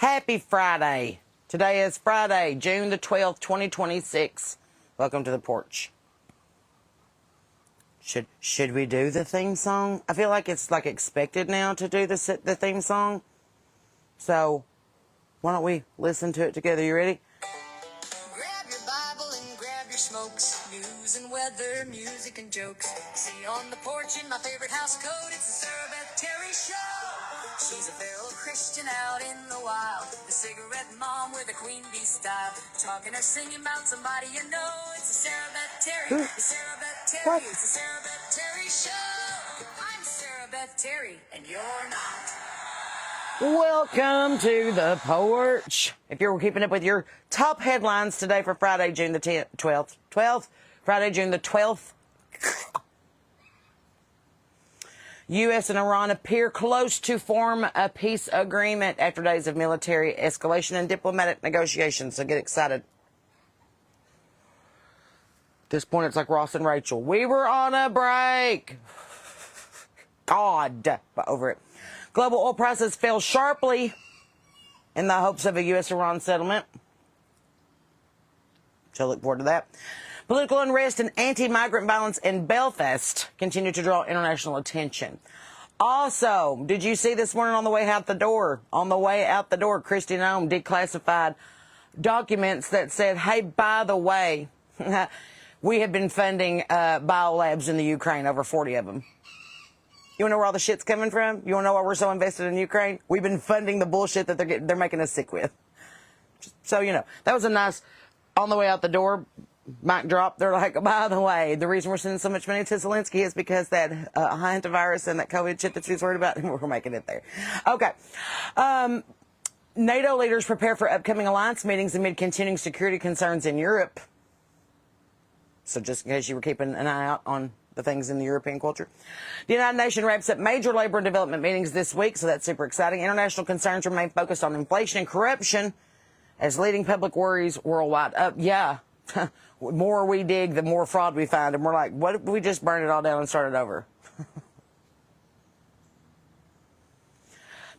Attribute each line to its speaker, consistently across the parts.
Speaker 1: Happy Friday. Today is Friday, June the 12th, 2026. Welcome to the porch. Should we do the theme song? I feel like it's like expected now to do the theme song. So why don't we listen to it together? You ready?
Speaker 2: Grab your Bible and grab your smokes. News and weather, music and jokes. See on the porch in my favorite house code. It's the Sarah Beth Terry Show. She's a feral Christian out in the wild. The cigarette mom with a queen bee style. Talking or singing about somebody you know. It's the Sarah Beth Terry. The Sarah Beth Terry.
Speaker 1: What?
Speaker 2: It's the Sarah Beth Terry Show. I'm Sarah Beth Terry, and you're not.
Speaker 1: Welcome to the porch. If you're keeping up with your top headlines today for Friday, June the 12th, Friday, June the 12th, U.S. and Iran appear close to form a peace agreement after days of military escalation and diplomatic negotiations. So get excited. At this point, it's like Ross and Rachel. We were on a break. God, but over it. Global oil prices fell sharply in the hopes of a U.S.-Iran settlement. So look forward to that. Political unrest and anti-migrant violence in Belfast continue to draw international attention. Also, did you see this morning on the way out the door? On the way out the door, Kristi Noem declassified documents that said, hey, by the way, we have been funding biolabs in the Ukraine, over 40 of them. You want to know where all the shit's coming from? You want to know why we're so invested in Ukraine? We've been funding the bullshit that they're making us sick with. So, you know, that was a nice, on the way out the door, mic drop. They're like, by the way, the reason we're sending so much money to Zelensky is because that antivirus and that COVID shit that she's worried about, we're making it there. Okay. NATO leaders prepare for upcoming alliance meetings amid continuing security concerns in Europe. So just in case you were keeping an eye out on the things in the European culture. The United Nations wraps up major labor and development meetings this week, so that's super exciting. International concerns remain focused on inflation and corruption as leading public worries worldwide. Yeah, the more we dig, the more fraud we find. And we're like, what if we just burn it all down and start it over?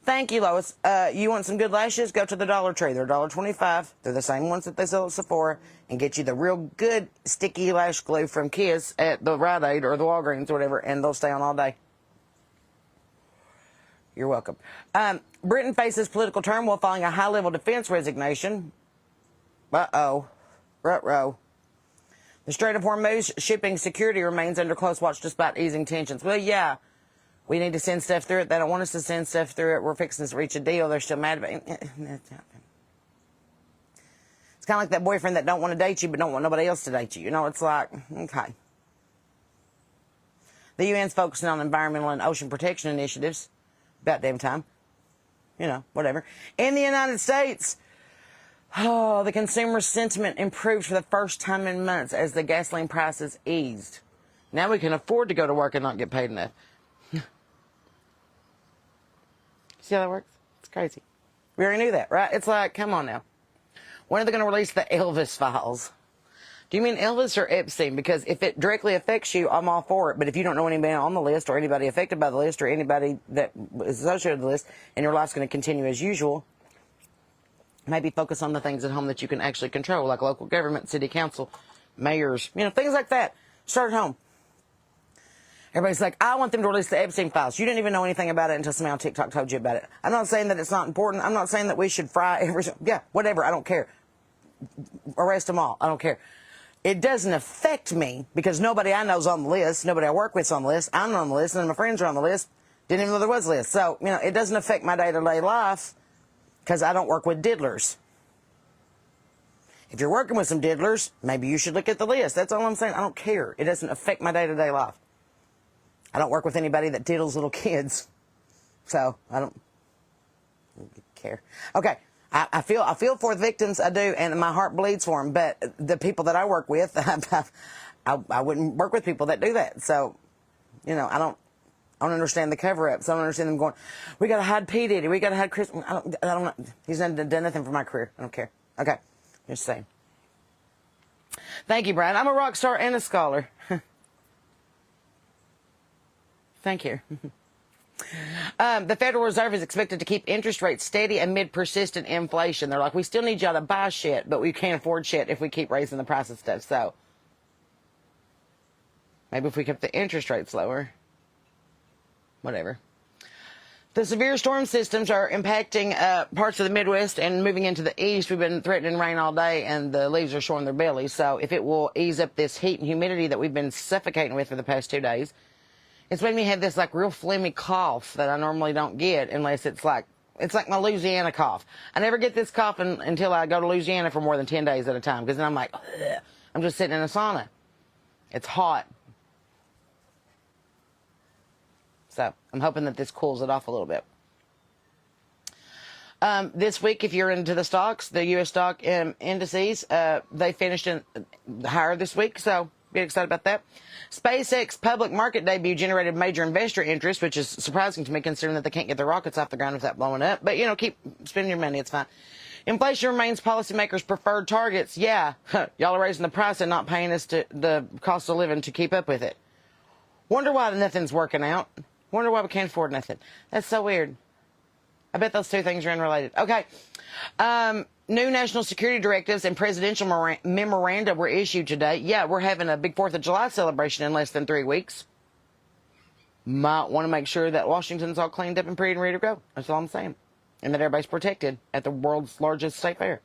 Speaker 1: Thank you, Lois. You want some good lashes? Go to the Dollar Tree. They're $1.25. They're the same ones that they sell at Sephora, and get you the real good sticky lash glue from Kiss at the Rite Aid or the Walgreens or whatever, and they'll stay on all day. You're welcome. Britain faces political turmoil following a high-level defense resignation. Uh-oh. Ruh-roh. The Strait of Hormuz shipping security remains under close watch despite easing tensions. Well, yeah. We need to send stuff through it. They don't want us to send stuff through it. We're fixing to reach a deal. They're still mad about it. It's kind of like that boyfriend that don't want to date you but don't want nobody else to date you. You know, it's like, okay. The UN's focusing on environmental and ocean protection initiatives. About damn time. You know, whatever. In the United States, the consumer sentiment improved for the first time in months as the gasoline prices eased. Now we can afford to go to work and not get paid enough. See how that works? It's crazy. We already knew that, right? It's like, come on now. When are they going to release the Elvis files? Do you mean Elvis or Epstein? Because if it directly affects you, I'm all for it. But if you don't know anybody on the list or anybody affected by the list or anybody that is associated with the list and your life's going to continue as usual, maybe focus on the things at home that you can actually control, like local government, city council, mayors, you know, things like that. Start at home. Everybody's like, I want them to release the Epstein files. You didn't even know anything about it until somebody on TikTok told you about it. I'm not saying that it's not important. I'm not saying that we should fry every... Yeah, whatever. I don't care. Arrest them all. I don't care. It doesn't affect me because nobody I know is on the list. Nobody I work with is on the list. I'm not on the list. None of my friends are on the list. Didn't even know there was a list. So, you know, it doesn't affect my day-to-day life because I don't work with diddlers. If you're working with some diddlers, maybe you should look at the list. That's all I'm saying. I don't care. It doesn't affect my day-to-day life. I don't work with anybody that diddles little kids, so I don't care. Okay, I feel for the victims, I do, and my heart bleeds for them. But the people that I work with, I wouldn't work with people that do that. So, you know, I don't understand the cover-ups. I don't understand them going, we got to hide P. Diddy, we got to hide Chris. I don't. He's not done nothing for my career. I don't care. Okay, just saying. Thank you, Brian. I'm a rock star and a scholar. Thank you. The Federal Reserve is expected to keep interest rates steady amid persistent inflation. They're like, we still need y'all to buy shit, but we can't afford shit if we keep raising the price of stuff. So maybe if we kept the interest rates lower, whatever. The severe storm systems are impacting parts of the Midwest and moving into the east. We've been threatening rain all day, and the leaves are showing their bellies. So if it will ease up this heat and humidity that we've been suffocating with for the past 2 days, it's made me have this like real phlegmy cough that I normally don't get unless it's like my Louisiana cough. I never get this cough until I go to Louisiana for more than 10 days at a time, because then I'm like, ugh. I'm just sitting in a sauna. It's hot. So I'm hoping that this cools it off a little bit. This week, if you're into the stocks, the U.S. stock indices, they finished in higher this week, so get excited about that. SpaceX public market debut generated major investor interest, which is surprising to me considering that they can't get their rockets off the ground without blowing up. But, you know, keep spending your money. It's fine. Inflation remains policymakers' preferred targets. Yeah, y'all are raising the price and not paying us to the cost of living to keep up with it. Wonder why nothing's working out. Wonder why we can't afford nothing. That's so weird. I bet those two things are unrelated. Okay. New national security directives and presidential memoranda were issued today. Yeah, we're having a big 4th of July celebration in less than 3 weeks. Might want to make sure that Washington's all cleaned up and pretty and ready to go. That's all I'm saying. And that everybody's protected at the world's largest state fair.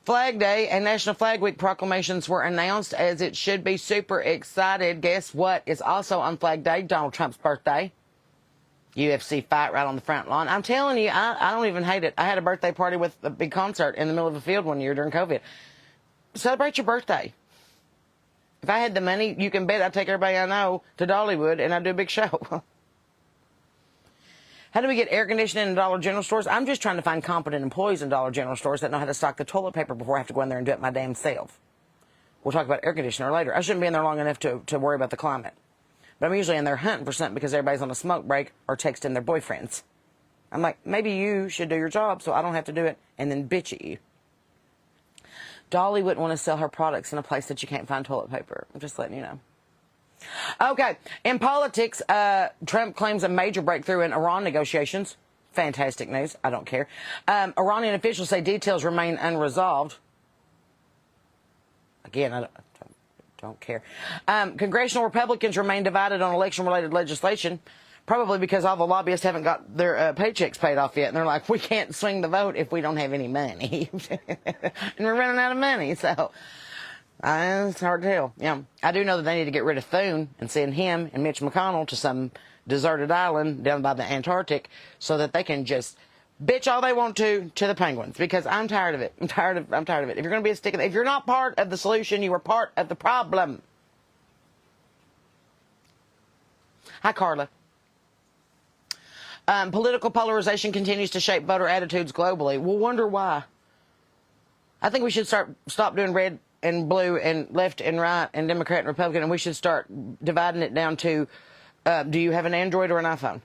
Speaker 1: Flag Day and National Flag Week proclamations were announced, as it should be. Super excited. Guess what? It's also on Flag Day, Donald Trump's birthday. UFC fight right on the front lawn. I'm telling you, I don't even hate it. I had a birthday party with a big concert in the middle of a field one year during COVID. Celebrate your birthday. If I had the money, you can bet I'd take everybody I know to Dollywood and I'd do a big show. How do we get air conditioning in Dollar General stores? I'm just trying to find competent employees in Dollar General stores that know how to stock the toilet paper before I have to go in there and do it my damn self. We'll talk about air conditioner later. I shouldn't be in there long enough to worry about the climate. But I'm usually in there hunting for something because everybody's on a smoke break or texting their boyfriends. I'm like, maybe you should do your job so I don't have to do it and then bitch at you. Dolly wouldn't want to sell her products in a place that you can't find toilet paper. I'm just letting you know. Okay, in politics, Trump claims a major breakthrough in Iran negotiations. Fantastic news. I don't care. Iranian officials say details remain unresolved. Again, I don't care. Congressional Republicans remain divided on election-related legislation, probably because all the lobbyists haven't got their paychecks paid off yet. And they're like, we can't swing the vote if we don't have any money. And we're running out of money, so... it's hard to tell. Yeah, I do know that they need to get rid of Thune and send him and Mitch McConnell to some deserted island down by the Antarctic so that they can just bitch all they want to the penguins, because I'm tired of it. I'm tired of it. If you're going to be a stick, if you're not part of the solution, you are part of the problem. Hi, Carla. Political polarization continues to shape voter attitudes globally. We'll wonder why. I think we should stop doing red and blue and left and right and Democrat and Republican, and we should start dividing it down to, do you have an Android or an iPhone?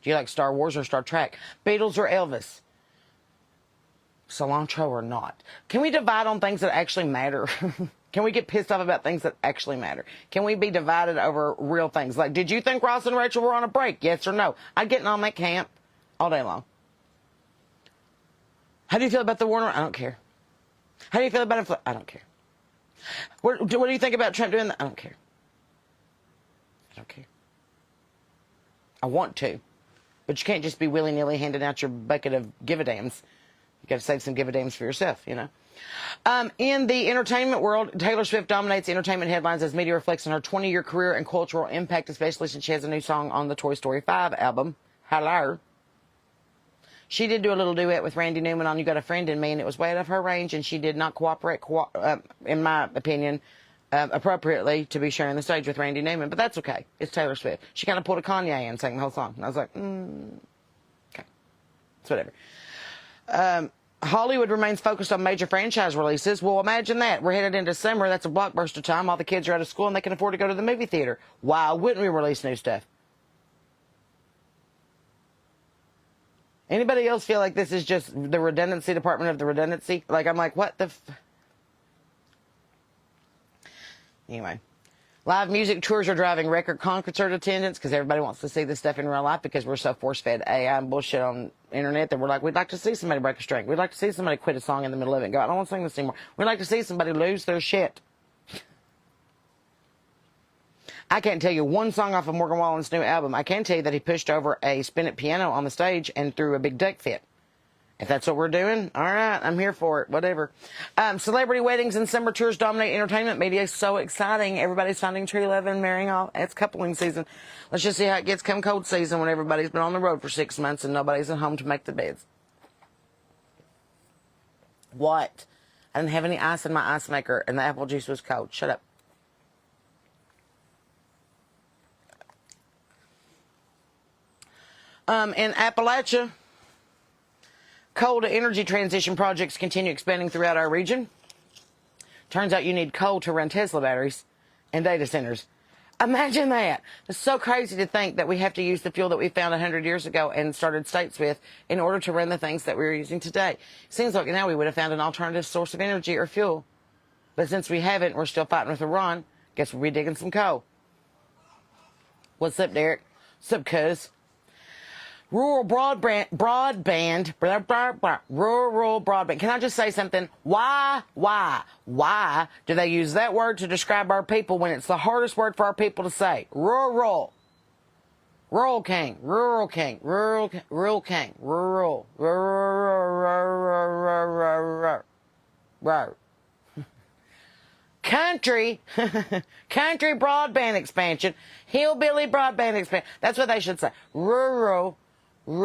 Speaker 1: Do you like Star Wars or Star Trek? Beatles or Elvis? Cilantro or not? Can we divide on things that actually matter? Can we get pissed off about things that actually matter? Can we be divided over real things? Like, did you think Ross and Rachel were on a break? Yes or no? I'd get on that camp all day long. How do you feel about the Warner? I don't care. How do you feel about it? I don't care. What do you think about Trump doing that? I don't care. I don't care. I want to. But you can't just be willy-nilly handing out your bucket of give-a-dams. You got to save some give-a-dams for yourself, you know. In the entertainment world, Taylor Swift dominates entertainment headlines as media reflects on her 20-year career and cultural impact, especially since she has a new song on the Toy Story 5 album, Hello. She did do a little duet with Randy Newman on You Got a Friend in Me, and it was way out of her range, and she did not cooperate, in my opinion, appropriately to be sharing the stage with Randy Newman. But that's okay. It's Taylor Swift. She kind of pulled a Kanye and sang the whole song. And I was like, okay. It's whatever. Hollywood remains focused on major franchise releases. Well, imagine that. We're headed into summer. That's a blockbuster time. All the kids are out of school, and they can afford to go to the movie theater. Why wouldn't we release new stuff? Anybody else feel like this is just the redundancy department of the redundancy? Like, I'm like, what the... Anyway. Live music tours are driving record concert attendance because everybody wants to see this stuff in real life because we're so force-fed AI and bullshit on the internet that we're like, we'd like to see somebody break a string. We'd like to see somebody quit a song in the middle of it and go, I don't want to sing this anymore. We'd like to see somebody lose their shit. I can't tell you one song off of Morgan Wallen's new album. I can tell you that he pushed over a spin-it piano on the stage and threw a big duck fit. If that's what we're doing, all right, I'm here for it, whatever. Celebrity weddings and summer tours dominate entertainment media. So exciting. Everybody's finding true love and marrying off. It's coupling season. Let's just see how it gets come cold season when everybody's been on the road for 6 months and nobody's at home to make the beds. What? I didn't have any ice in my ice maker and the apple juice was cold. Shut up. In Appalachia, coal to energy transition projects continue expanding throughout our region. Turns out you need coal to run Tesla batteries and data centers. Imagine that. It's so crazy to think that we have to use the fuel that we found 100 years ago and started states with in order to run the things that we're using today. Seems like now we would have found an alternative source of energy or fuel. But since we haven't, we're still fighting with Iran. Guess we'll be digging some coal. What's up, Derek? What's up, cuz? Rural broadband. Can I just say something? Why do they use that word to describe our people when it's the hardest word for our people to say? Rural king. Country broadband expansion, hillbilly broadband expansion. That's what they should say. Rural. It's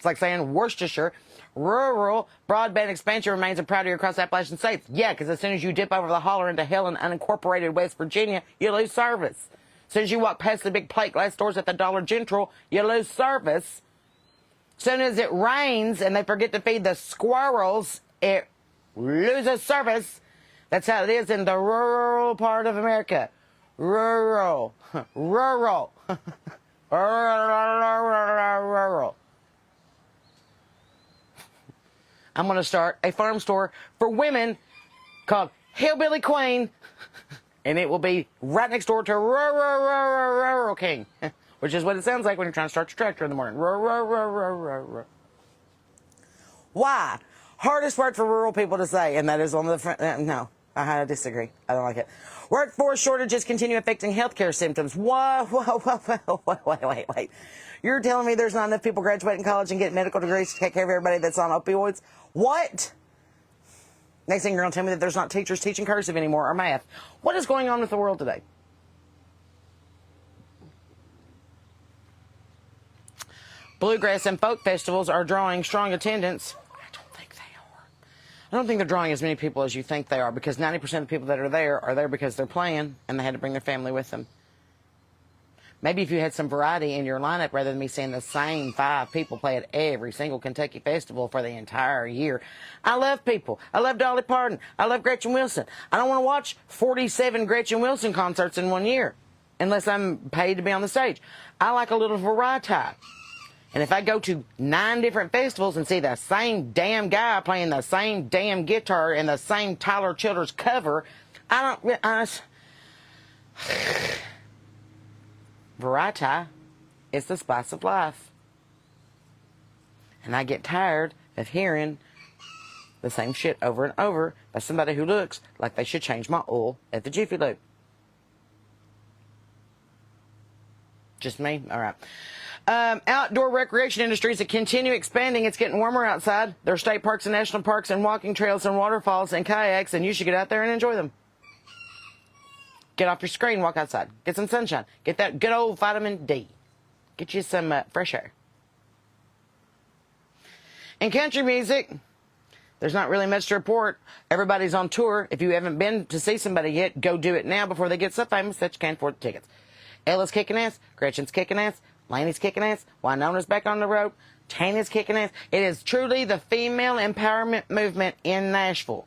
Speaker 1: like saying Worcestershire. Rural broadband expansion remains a priority across Appalachian states. Yeah, because as soon as you dip over the holler into hell in unincorporated West Virginia, you lose service. As soon as you walk past the big plate glass stores at the Dollar General, you lose service. As soon as it rains and they forget to feed the squirrels, it loses service. That's how it is in the rural part of America. Rural. I'm going to start a farm store for women called Hillbilly Queen, and it will be right next door to Rural King, which is what it sounds like when you're trying to start your tractor in the morning. Why? Hardest word for rural people to say, and that is on the front. No, I disagree. I don't like it. Workforce shortages continue affecting healthcare symptoms. Wait. You're telling me there's not enough people graduating college and getting medical degrees to take care of everybody that's on opioids? What? Next thing you're going to tell me that there's not teachers teaching cursive anymore or math. What is going on with the world today? Bluegrass and folk festivals are drawing strong attendance. I don't think they're drawing as many people as you think they are because 90% of the people that are there because they're playing and they had to bring their family with them. Maybe if you had some variety in your lineup rather than me seeing the same 5 people play at every single Kentucky festival for the entire year. I love people. I love Dolly Parton. I love Gretchen Wilson. I don't want to watch 47 Gretchen Wilson concerts in one year unless I'm paid to be on the stage. I like a little variety. And if I go to 9 different festivals and see the same damn guy playing the same damn guitar and the same Tyler Childers cover, variety is the spice of life. And I get tired of hearing the same shit over and over by somebody who looks like they should change my oil at the Jiffy Lube. Just me? All right. Outdoor recreation industries that continue expanding. It's getting warmer outside. There are state parks and national parks and walking trails and waterfalls and kayaks, and you should get out there and enjoy them. Get off your screen, walk outside. Get some sunshine. Get that good old vitamin D. Get you some fresh air. In country music, there's not really much to report. Everybody's on tour. If you haven't been to see somebody yet, go do it now before they get so famous that you can't afford the tickets. Ella's kicking ass. Gretchen's kicking ass. Laney's kicking ass. Winona's back on the road. Tana's kicking ass. It is truly the female empowerment movement in Nashville.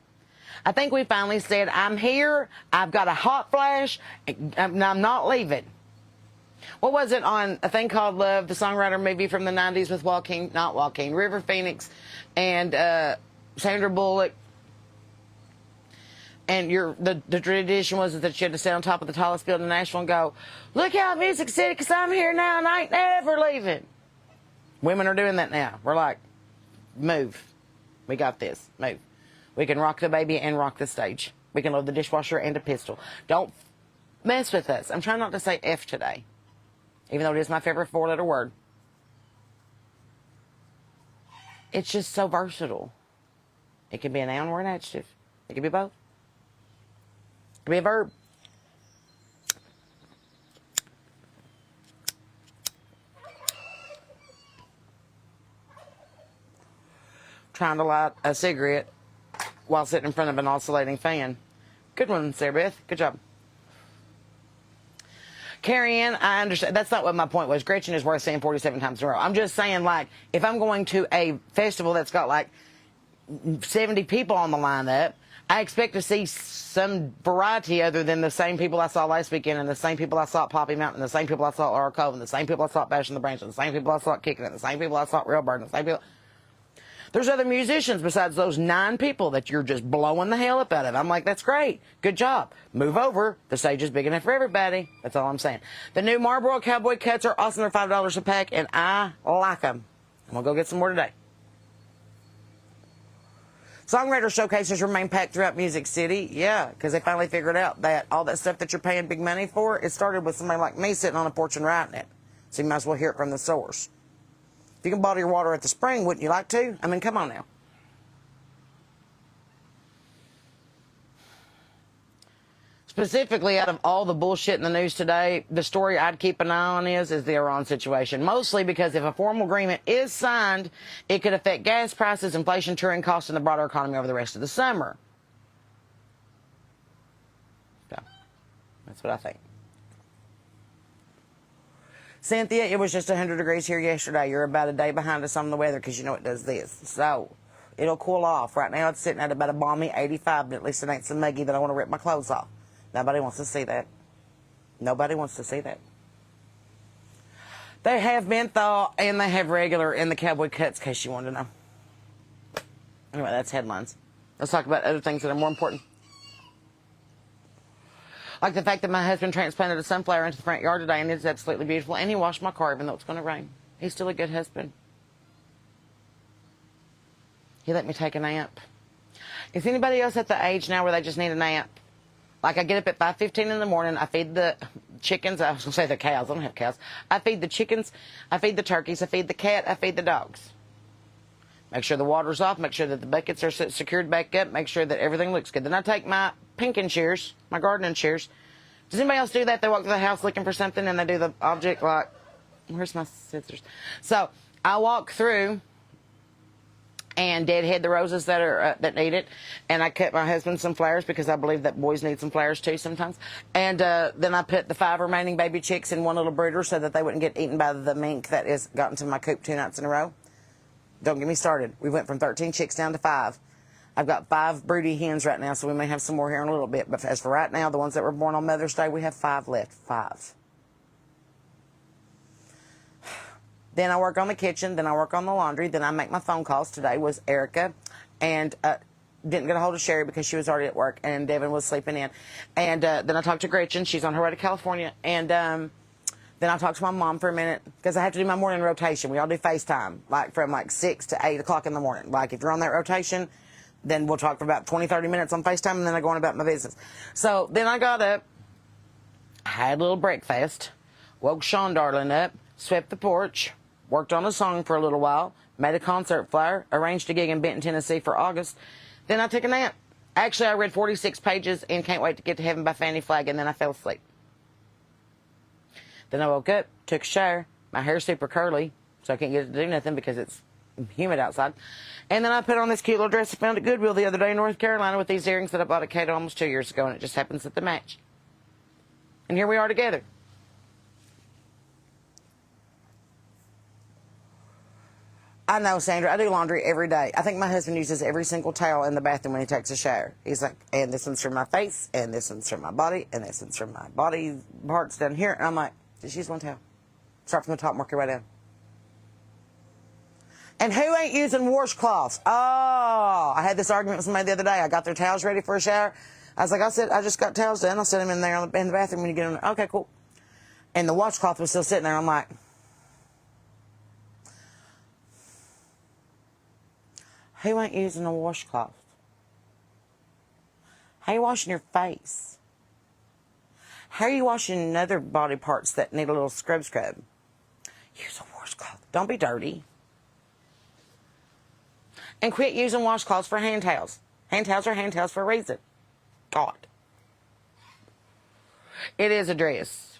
Speaker 1: I think we finally said, I'm here. I've got a hot flash. And I'm not leaving. What was it on a thing called Love, the songwriter movie from the 90s with River Phoenix and Sandra Bullock? And the tradition was that you had to sit on top of the tallest building in Nashville and go, look out, Music City, because I'm here now and I ain't never leaving. Women are doing that now. We're like, move. We got this. Move. We can rock the baby and rock the stage. We can load the dishwasher and a pistol. Don't mess with us. I'm trying not to say F today, even though it is my favorite four-letter word. It's just so versatile. It can be a noun or an adjective. It can be both. It can be a verb. Trying to light a cigarette while sitting in front of an oscillating fan. Good one, Sarah Beth. Good job. Carrie Ann, I understand. That's not what my point was. Gretchen is worth saying 47 times in a row. I'm just saying, like, if I'm going to a festival that's got, like, 70 people on the lineup, I expect to see some variety other than the same people I saw last weekend and the same people I saw at Poppy Mountain and the same people I saw at Laurel Cove and the same people I saw at Bash in the Branch and the same people I saw at Kicking and the same people I saw at Real Bird and the same people... There's other musicians besides those 9 people that you're just blowing the hell up out of. I'm like, that's great. Good job. Move over. The stage is big enough for everybody. That's all I'm saying. The new Marlboro Cowboy Cuts are awesome. They're $5 a pack, and I like them. I'm going to go get some more today. Songwriter showcases remain packed throughout Music City. Yeah, because they finally figured out that all that stuff that you're paying big money for, it started with somebody like me sitting on a porch and writing it. So you might as well hear it from the source. If you can bottle your water at the spring, wouldn't you like to? I mean, come on now. Specifically, out of all the bullshit in the news today, the story I'd keep an eye on is the Iran situation. Mostly because if a formal agreement is signed, it could affect gas prices, inflation, touring costs, and the broader economy over the rest of the summer. So, that's what I think. Cynthia, it was just 100 degrees here yesterday. You're about a day behind us on the weather because you know it does this. So, it'll cool off. Right now it's sitting at about a balmy 85, but at least it ain't so muggy that I want to rip my clothes off. Nobody wants to see that. Nobody wants to see that. They have been thaw and they have regular in the Cowboy Cuts, in case you wanted to know. Anyway, that's headlines. Let's talk about other things that are more important. Like the fact that my husband transplanted a sunflower into the front yard today, and it's absolutely beautiful. And he washed my car, even though it's going to rain. He's still a good husband. He let me take a nap. Is anybody else at the age now where they just need a nap? Like, I get up at 5:15 in the morning. I feed the chickens. I was going to say the cows. I don't have cows. I feed the chickens. I feed the turkeys. I feed the cat. I feed the dogs. Make sure the water's off. Make sure that the buckets are secured back up. Make sure that everything looks good. Then I take my pinking shears, my gardening shears. Does anybody else do that? They walk through the house looking for something and they do the object like, where's my scissors? So I walk through and deadhead the roses that are that need it. And I cut my husband some flowers because I believe that boys need some flowers too sometimes. And then I put the 5 remaining baby chicks in one little brooder so that they wouldn't get eaten by the mink that has gotten to my coop 2 nights in a row. Don't get me started. We went from 13 chicks down to 5. I've got 5 broody hens right now, so we may have some more here in a little bit. But as for right now, the ones that were born on Mother's Day, we have 5 left. 5. Then I work on the kitchen. Then I work on the laundry. Then I make my phone calls. Today was Erica. And didn't get a hold of Sherry because she was already at work. And Devin was sleeping in. And then I talked to Gretchen. She's on her way to California. And then I talked to my mom for a minute because I have to do my morning rotation. We all do FaceTime, like from like 6 to 8 o'clock in the morning. Like if you're on that rotation, then we'll talk for about 20, 30 minutes on FaceTime, and then I go on about my business. So then I got up, had a little breakfast, woke Sean Darling up, swept the porch, worked on a song for a little while, made a concert flyer, arranged a gig in Benton, Tennessee for August. Then I took a nap. Actually, I read 46 pages and Can't Wait to Get to Heaven by Fannie Flagg, and then I fell asleep. Then I woke up, took a shower. My hair's super curly, so I can't get to do nothing because it's humid outside. And then I put on this cute little dress I found at Goodwill the other day in North Carolina with these earrings that I bought at Cato almost 2 years ago, and it just happens that they match. And here we are together. I know, Sandra. I do laundry every day. I think my husband uses every single towel in the bathroom when he takes a shower. He's like, and this one's for my face, and this one's for my body, and this one's for my body parts down here. And I'm like, just use one towel. Start from the top and work your way down. And who ain't using washcloths? Oh, I had this argument with somebody the other day. I got their towels ready for a shower. I was like, I just got towels done. I'll set them in there in the bathroom when you get in there. Okay, cool. And the washcloth was still sitting there. I'm like, who ain't using a washcloth? How are you washing your face? How are you washing other body parts that need a little scrub? Use a washcloth. Don't be dirty. And quit using washcloths for hand towels. Hand towels are hand towels for a reason. God. It is a dress.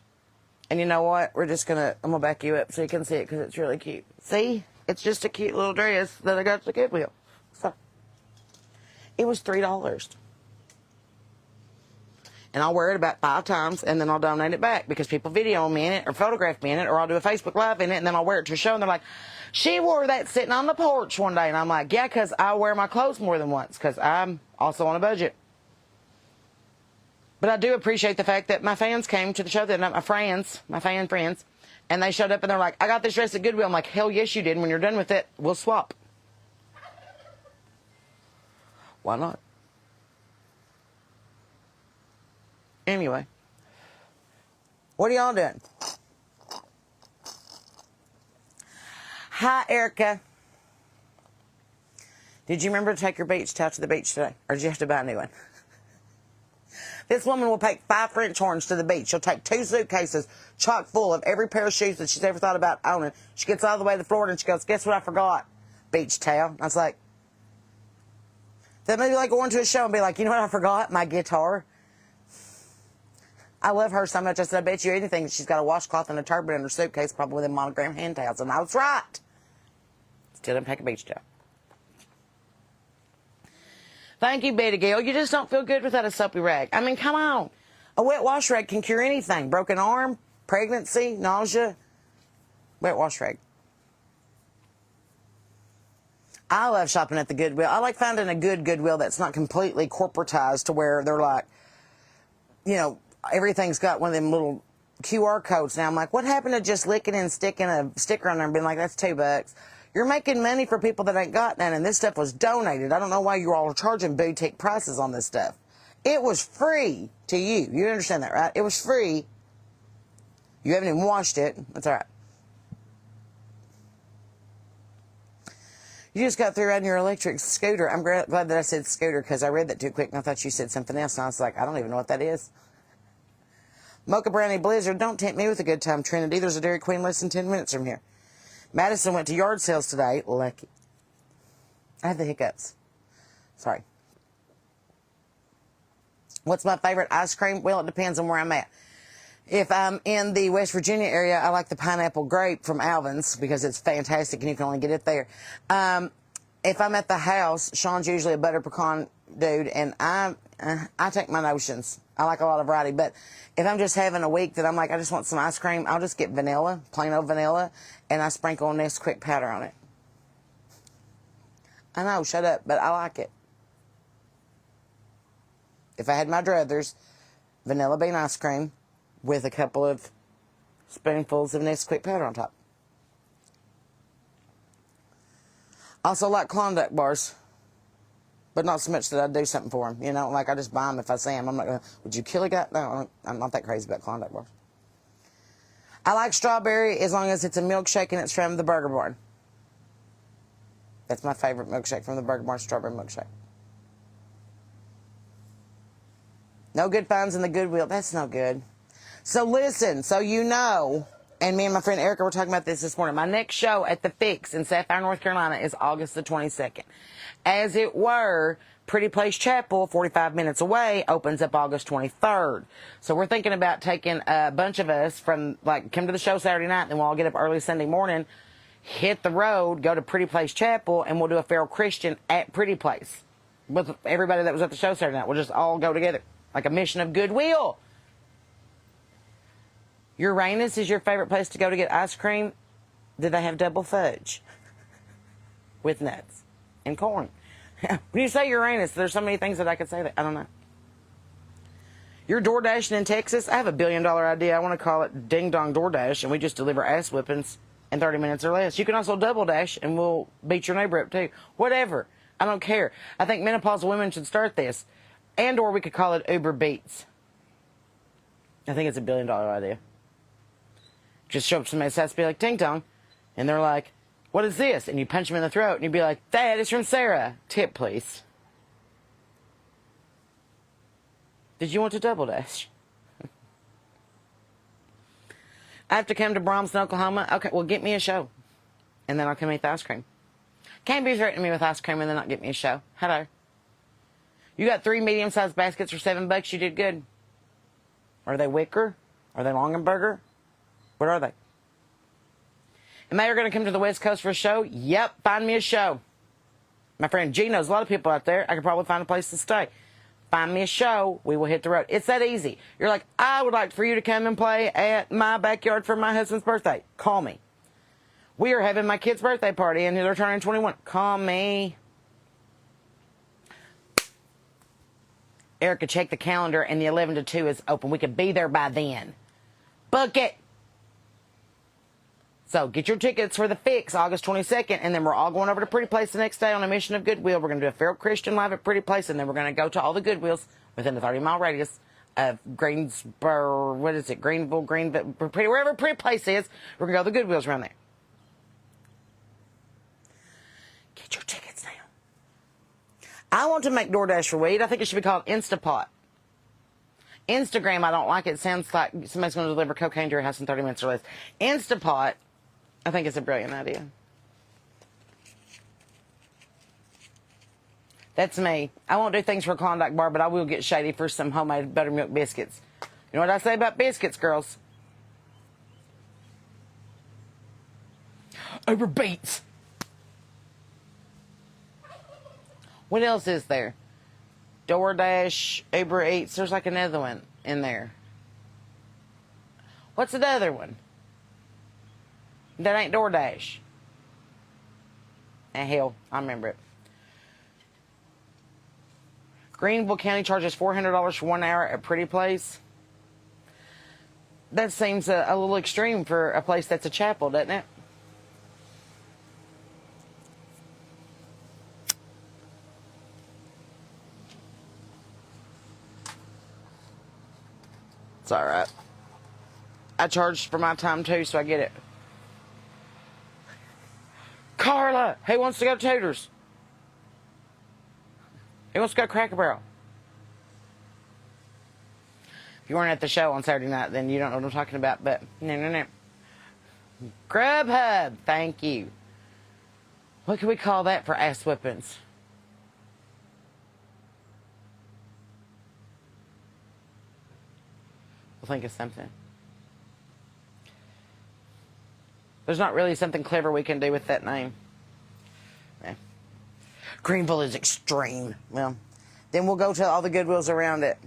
Speaker 1: And you know what? I'm going to back you up so you can see it because it's really cute. See? It's just a cute little dress that I got at the Goodwill. So, it was $3. And I'll wear it about 5 times, and then I'll donate it back because people video me in it or photograph me in it, or I'll do a Facebook Live in it, and then I'll wear it to a show, and they're like, she wore that sitting on the porch one day. And I'm like, yeah, because I wear my clothes more than once because I'm also on a budget. But I do appreciate the fact that my fans came to the show, that my fan friends, and they showed up, and they're like, I got this dress at Goodwill. I'm like, hell yes, you did. And when you're done with it, we'll swap. Why not? Anyway, what are y'all doing? Hi, Erica. Did you remember to take your beach towel to the beach today? Or did you have to buy a new one? This woman will take 5 French horns to the beach. She'll take 2 suitcases chock full of every pair of shoes that she's ever thought about owning. She gets all the way to Florida and she goes, guess what I forgot? Beach towel. I was like, that may be like going to a show and be like, you know what I forgot? My guitar. I love her so much. I said, I bet you anything she's got a washcloth and a turban in her suitcase, probably with them monogram hand towels. And I was right. Still didn't pack a beach towel. Thank you, Betty Gail. You just don't feel good without a soapy rag. I mean, come on. A wet wash rag can cure anything. Broken arm, pregnancy, nausea. Wet wash rag. I love shopping at the Goodwill. I like finding a good Goodwill that's not completely corporatized to where they're like, you know, everything's got one of them little QR codes. Now I'm like, what happened to just licking and sticking a sticker on there and being like, that's $2? You're making money for people that ain't got none, and this stuff was donated. I don't know why you all are charging boutique prices on this stuff. It was free to you. You understand that, right? It was free. You haven't even watched it. That's all right. You just got through riding your electric scooter. I'm glad that I said scooter because I read that too quick and I thought you said something else. And I was like, I don't even know what that is. Mocha Brownie Blizzard, don't tempt me with a good time, Trinity. There's a Dairy Queen less than 10 minutes from here. Madison went to yard sales today. Lucky. I had the hiccups. Sorry. What's my favorite ice cream? Well, it depends on where I'm at. If I'm in the West Virginia area, I like the pineapple grape from Alvin's because it's fantastic and you can only get it there. If I'm at the house, Sean's usually a butter pecan dude, and I take my notions. I like a lot of variety, but if I'm just having a week that I'm like, I just want some ice cream, I'll just get vanilla, plain old vanilla, and I sprinkle Nesquik powder on it. I know, shut up, but I like it. If I had my druthers, vanilla bean ice cream with a couple of spoonfuls of Nesquik powder on top. Also like Klondike bars, but not so much that I do something for them. You know, like I just buy them if I see them. I'm not going to, would you kill a guy? No, I'm not that crazy about Klondike bars. I like strawberry as long as it's a milkshake and it's from the Burger Barn. That's my favorite milkshake from the Burger Barn, strawberry milkshake. No good finds in the Goodwill. That's no good. So listen, so you know, and me and my friend Erica were talking about this morning. My next show at the Fix in Sapphire, North Carolina is August the 22nd. As it were, Pretty Place Chapel, 45 minutes away, opens up August 23rd. So we're thinking about taking a bunch of us from, like, come to the show Saturday night, and we'll all get up early Sunday morning, hit the road, go to Pretty Place Chapel, and we'll do a Feral Christian at Pretty Place with everybody that was at the show Saturday night. We'll just all go together, like a mission of goodwill. Uranus is your favorite place to go to get ice cream. Do they have double fudge with nuts and corn? When you say Uranus, there's so many things that I could say that I don't know. You're DoorDashing in Texas. I have $1 billion idea. I want to call it Ding Dong DoorDash, and we just deliver ass whippings in 30 minutes or less. You can also double dash, and we'll beat your neighbor up too. Whatever. I don't care. I think menopausal women should start this. And or we could call it Uber Beats. I think it's $1 billion idea. Just show up to somebody's house and be like, ting tong. And they're like, what is this? And you punch them in the throat and you'd be like, that is from Sarah. Tip, please. Did you want to double dash? I have to come to Brahms in Oklahoma. Okay, well, get me a show. And then I'll come eat the ice cream. Can't be threatening me with ice cream and then not get me a show. Hello. You got 3 medium-sized baskets for $7. You did good. Are they Wicker? Are they Longenberger? What are they? Am I ever going to come to the West Coast for a show? Yep, find me a show. My friend G knows a lot of people out there. I could probably find a place to stay. Find me a show. We will hit the road. It's that easy. You're like, I would like for you to come and play at my backyard for my husband's birthday. Call me. We are having my kid's birthday party and they're turning 21. Call me. Erica, check the calendar and the 11 to 2 is open. We could be there by then. Book it. So get your tickets for the Fix August 22nd, and then we're all going over to Pretty Place the next day on a mission of goodwill. We're going to do a Feral Christian live at Pretty Place, and then we're going to go to all the Goodwills within a 30-mile radius of Greensboro, Greenville, wherever Pretty Place is. We're going to go to the Goodwills around there. Get your tickets now. I want to make DoorDash for weed. I think it should be called Instapot. Instagram, I don't like it. It sounds like somebody's going to deliver cocaine to your house in 30 minutes or less. Instapot, I think it's a brilliant idea. That's me. I won't do things for a Klondike bar, but I will get shady for some homemade buttermilk biscuits. You know what I say about biscuits, girls? Uber Beats. What else is there? DoorDash, Uber Eats. There's like another one in there. What's the other one? That ain't DoorDash. And hell, I remember it. Greenville County charges $400 for 1 hour at Pretty Place. That seems a little extreme for a place that's a chapel, doesn't it? It's all right. I charged for my time too, so I get it. Carla, who wants to go to Tudor's? Who wants to go to Cracker Barrel? If you weren't at the show on Saturday night, then you don't know what I'm talking about, but no. Grubhub, thank you. What can we call that for ass whippings? We'll think of something. There's not really something clever we can do with that name. Yeah. Greenville is extreme. Well, then we'll go to all the Goodwills around it.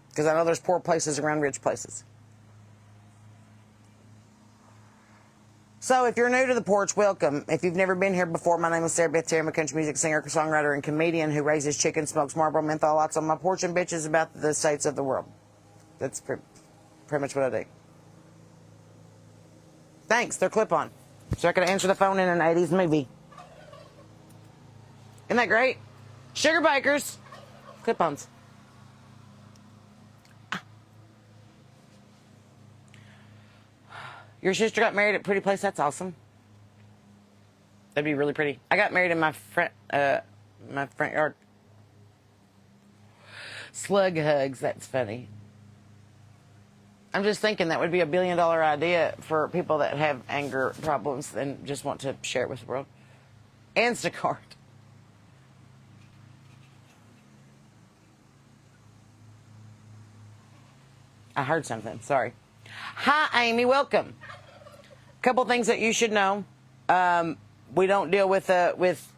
Speaker 1: Because I know there's poor places around rich places. So if you're new to the porch, welcome. If you've never been here before, my name is Sarah Beth Terry. I'm a country music singer, songwriter, and comedian who raises chicken, smokes Marlboro menthol lights on my porch, and bitches about the states of the world. That's pretty much what I do. Thanks, they're clip-on. So I could answer the phone in an 80s movie. Isn't that great? Sugar Bakers. Clip-ons. Your sister got married at Pretty Place? That's awesome. That'd be really pretty. I got married in my front yard. Slug hugs, that's funny. I'm just thinking that would be $1 billion idea for people that have anger problems and just want to share it with the world. Instacart. I heard something. Sorry. Hi, Amy. Welcome. Couple things that you should know. We don't deal with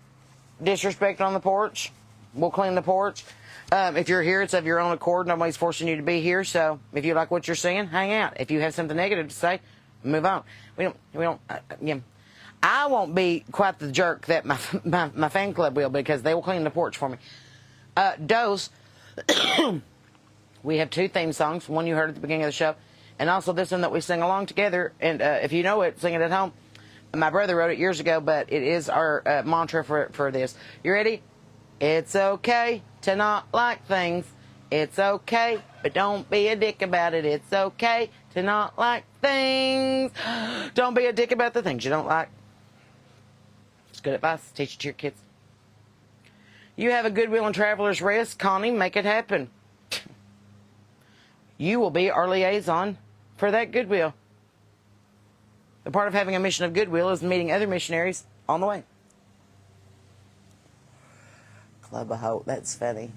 Speaker 1: disrespect on the porch. We'll clean the porch. If you're here, it's of your own accord. Nobody's forcing you to be here. So if you like what you're seeing, hang out. If you have something negative to say, move on. We don't. I won't be quite the jerk that my fan club will, because they will clean the porch for me. Dose. We have 2 theme songs. One you heard at the beginning of the show, and also this one that we sing along together. And if you know it, sing it at home. My brother wrote it years ago, but it is our mantra for this. You ready? It's okay to not like things. It's okay, but don't be a dick about it. It's okay to not like things. Don't be a dick about the things you don't like. It's good advice. Teach it to your kids. You have a goodwill and traveler's rest. Connie, make it happen. You will be our liaison for that goodwill. The part of having a mission of goodwill is meeting other missionaries on the way. Club of Hope, that's funny.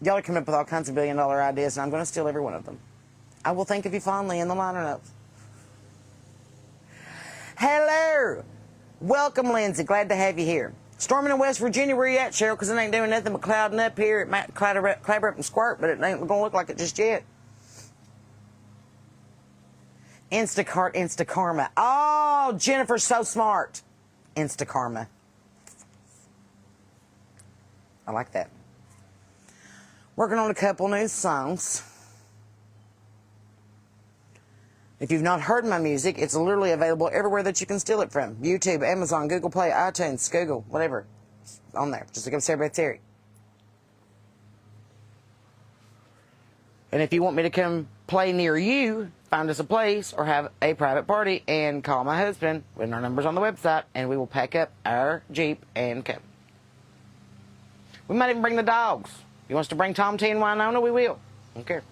Speaker 1: Y'all are coming up with all kinds of billion-dollar ideas, and I'm going to steal every one of them. I will think of you fondly in the liner notes. Hello! Welcome, Lindsay. Glad to have you here. Storming in West Virginia, where you at, Cheryl? Because it ain't doing nothing but clouding up here. It might clabber up and squirt, but it ain't going to look like it just yet. Instacart, Instakarma. Oh, Jennifer's so smart. Instakarma. I like that. Working on a couple new songs. If you've not heard my music, it's literally available everywhere that you can steal it from. YouTube, Amazon, Google Play, iTunes, Google, whatever. It's on there. Just look up Sarah Beth Terry. And if you want me to come play near you, find us a place or have a private party and call my husband with our numbers on the website, and we will pack up our Jeep and come. We might even bring the dogs. If he wants to bring Tom T and Winona, we will. Don't care.